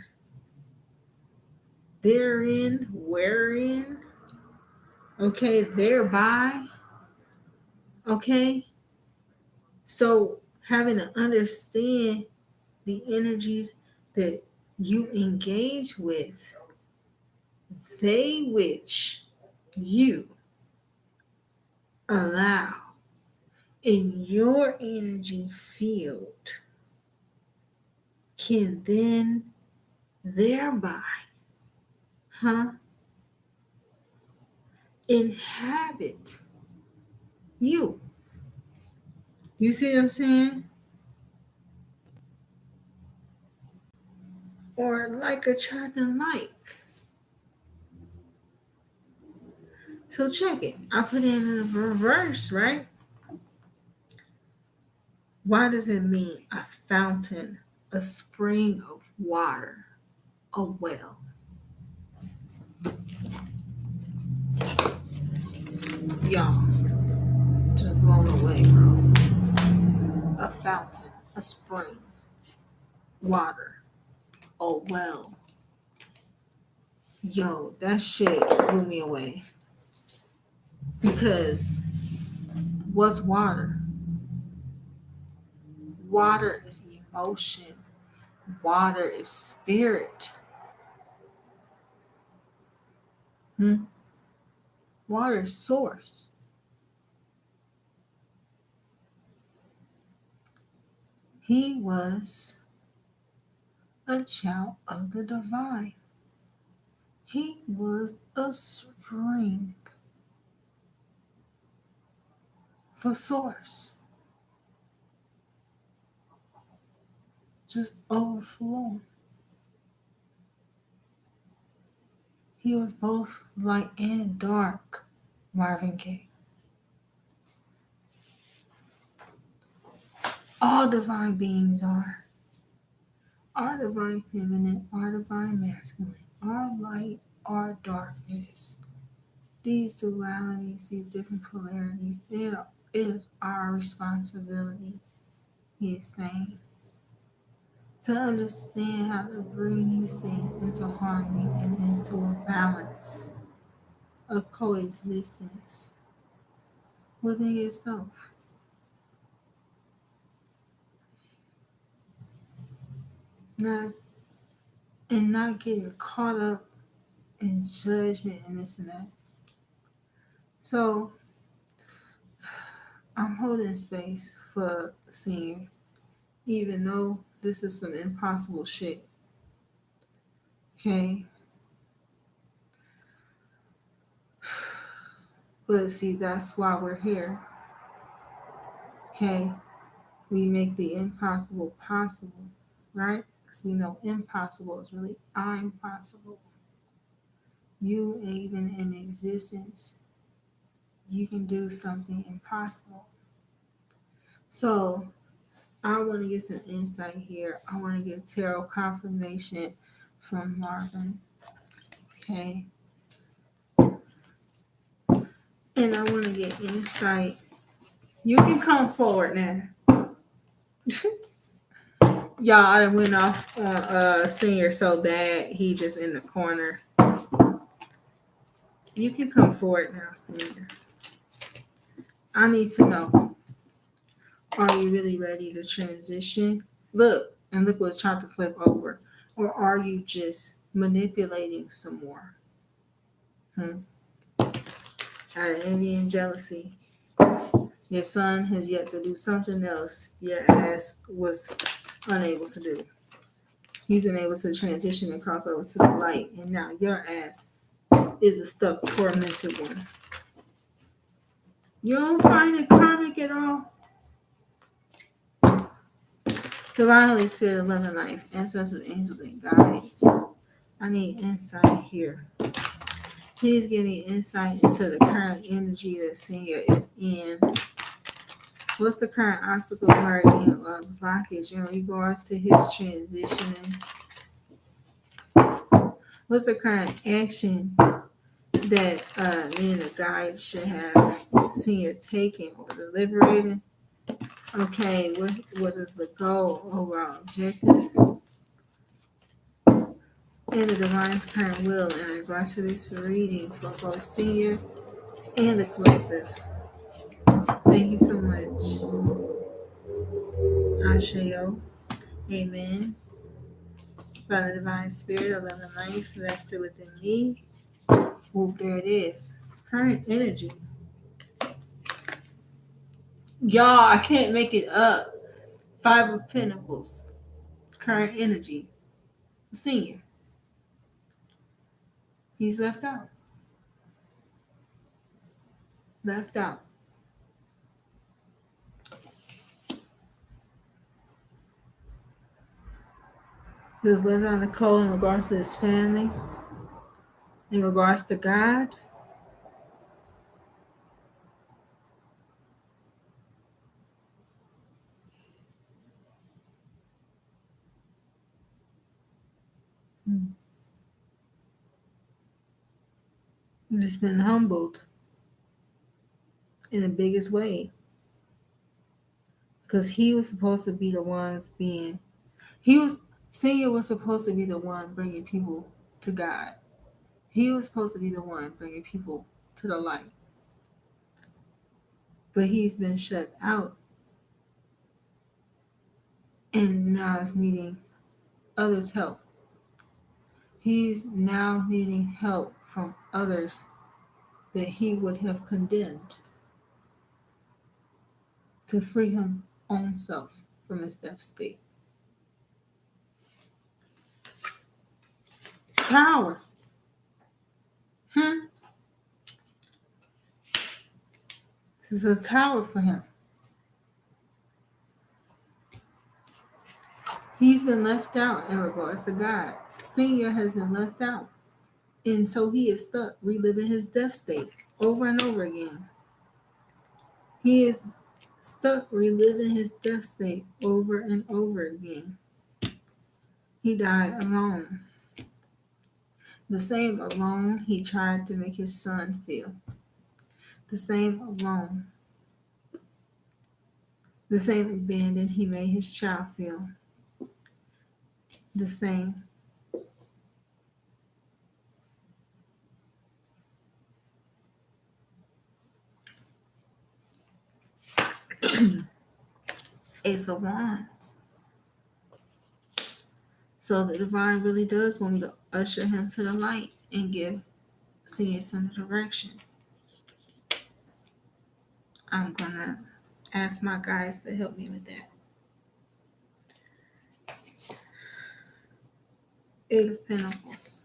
Therein, wherein, okay, thereby, okay. So having to understand the energies that you engage with, they which you allow in your energy field can then thereby, huh, inhabit you. You see what I'm saying? Or like attracting like. So check it. I put it in the reverse, right? Why does it mean a fountain, a spring of water, a well? Y'all, just blown away, bro. A fountain, a spring, water, a well. Yo, that shit blew me away. Because what's water? Water is emotion. Water is spirit. Water is source. He was a child of the divine. He was a spring for source, just overflowing. He was both light and dark, Marvin Gaye. All divine beings are. Our divine feminine, our divine masculine, our light, our darkness. These dualities, these different polarities, it is our responsibility, he is saying, to understand how to bring these things into harmony and into a balance, a coexistence within yourself. Not, and not getting caught up in judgment and this and that. So I'm holding space for the senior, even though this is some impossible shit. Okay. But see, that's why we're here. Okay. We make the impossible possible, right? Because we know impossible is really I'm possible. You, even in existence, you can do something impossible. So I want to get some insight here. I want to get tarot confirmation from Marvin. Okay. And I want to get insight. You can come forward now. Y'all, I went off on senior so bad. He just in the corner. You can come forward now, senior. I need to know. Are you really ready to transition? Look, and look what's trying to flip over. Or are you just manipulating some more? Out of envy and jealousy. Your son has yet to do something else your ass was unable to do. He's been able to transition and cross over to the light, and now your ass is the stuck, tormented one. You don't find it karmic at all? Divine Holy Spirit of love and life, ancestors, angels, and guides. I need insight here. Please give me insight into the current energy that senior is in. What's the current obstacle, burden, or blockage in regards to his transitioning? What's the current action that me and the guide should have senior taken or deliberating? Okay, what is the goal, overall objective, and the divine's current will in regards to this reading for both senior and the collective? Thank you so much. Asheo. Amen. By the divine spirit of the life vested within me. Whoop, there it is. Current energy. Y'all, I can't make it up. Five of Pentacles. Current energy. Senior. He's left out. Left out. He was left out in the cold in regards to his family, in regards to God. He's just been humbled in the biggest way. Because he was supposed to be the ones being, Senior was supposed to be the one bringing people to God. He was supposed to be the one bringing people to the light. But he's been shut out and now is needing others' help. He's now needing help from others that he would have condemned to free him own self from his death state. Tower. This is a tower for him. He's been left out in regards to God. Senior has been left out. And so he is stuck reliving his death state over and over again. He is stuck reliving his death state over and over again. He died alone. The same alone he tried to make his son feel. The same alone. The same abandon he made his child feel. The same. Ace of Wands. So the divine really does want me to usher him to the light and give Senior some direction. I'm gonna ask my guys to help me with that. Eight of Pentacles.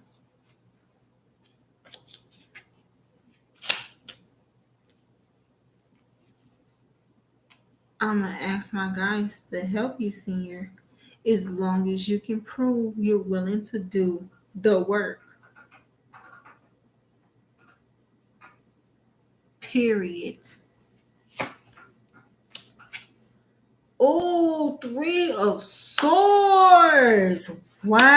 I'm gonna ask my guys to help you, Senior, as long as you can prove you're willing to do the work. Period. Oh, Three of Swords. Wow.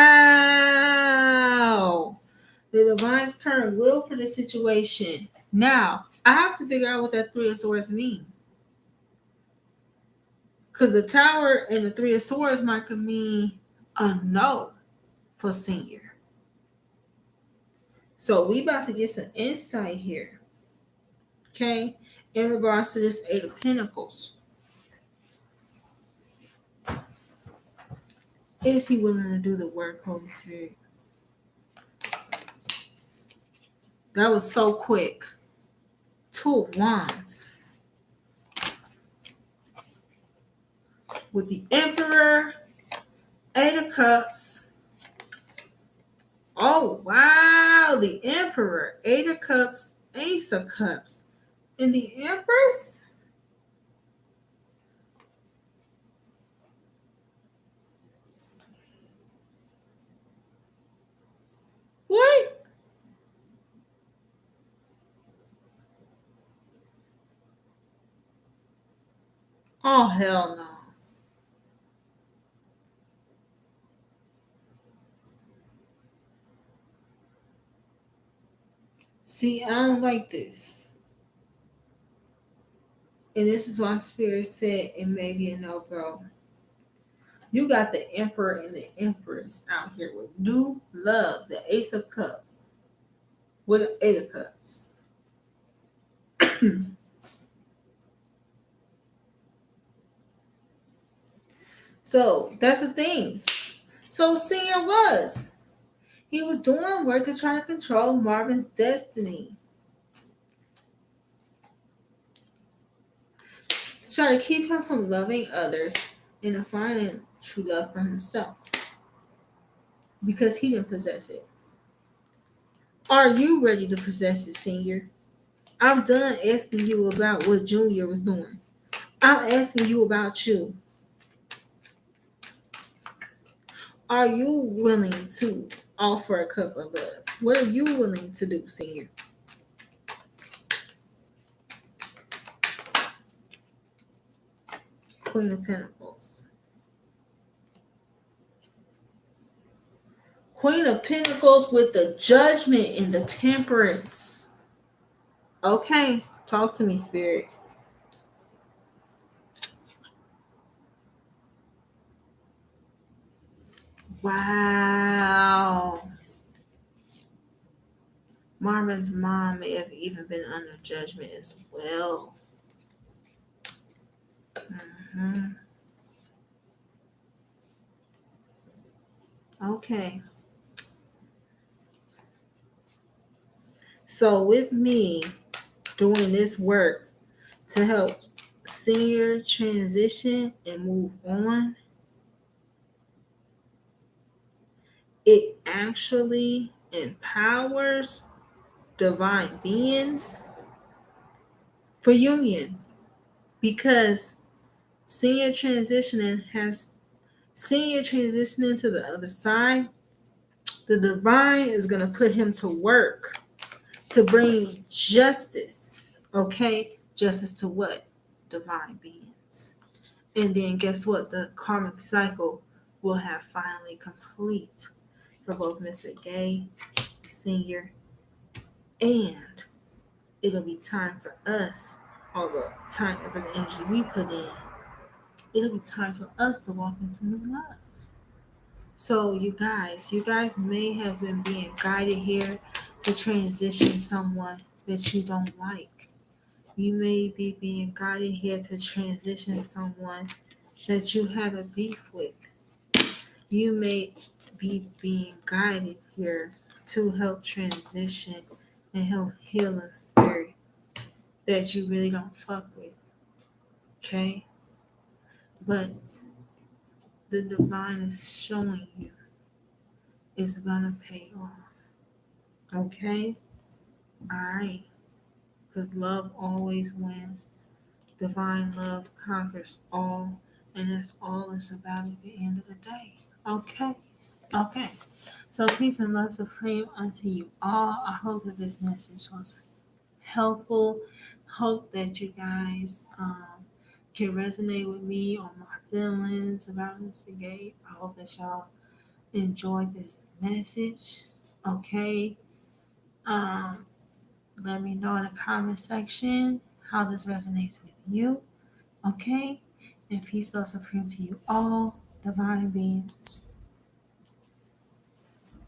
The divine's current will for the situation. Now, I have to figure out what that Three of Swords mean. Because the Tower and the Three of Swords might mean a no for Senior. So we about to get some insight here. Okay? In regards to this Eight of Pentacles. Is he willing to do the work, Holy Spirit? That was so quick. Two of Wands. With the Emperor, Eight of Cups. Oh, wow. The Emperor, Eight of Cups, Ace of Cups. And the Empress? What? Oh, hell no. See, I don't like this. And this is why Spirit said it may be a no-go. You got the Emperor and the Empress out here with new love, the Ace of Cups with the Eight of Cups. So that's the thing. So Senior was. He was doing work to try to control Marvin's destiny. To try to keep him from loving others and to finding true love for himself. Because he didn't possess it. Are you ready to possess it, Senior? I'm done asking you about what Junior was doing. I'm asking you about you. Are you willing to offer a cup of love? What are you willing to do, Senior? Queen of Pentacles. Queen of Pentacles with the Judgment and the Temperance. Okay, talk to me, Spirit. Wow. Marvin's mom may have even been under judgment as well. Mhm. Okay. So, with me doing this work to help Senior transition and move on, it actually empowers divine beings for union because senior transitioning to the other side, the divine is going to put him to work to bring justice. Okay, justice to what? Divine beings. And then guess what? The karmic cycle will have finally complete for both Mr. Gay, Senior, and it'll be time for us, all the time and for the energy we put in, it'll be time for us to walk into new love. So you guys may have been being guided here to transition someone that you don't like. You may be being guided here to transition someone that you had a beef with. You may be being guided here to help transition and help heal a spirit that you really don't fuck with. Okay? But the divine is showing you it's gonna pay off. Okay? Alright. Because love always wins. Divine love conquers all, and that's all it's about at the end of the day. Okay? Okay. So peace and love supreme unto you all. I hope that this message was helpful. Hope that you guys can resonate with me on my feelings about Mr. Gay. I hope that y'all enjoyed this message. Okay. Um, Let me know in the comment section how this resonates with you. Okay. And peace, love supreme to you all, divine beings.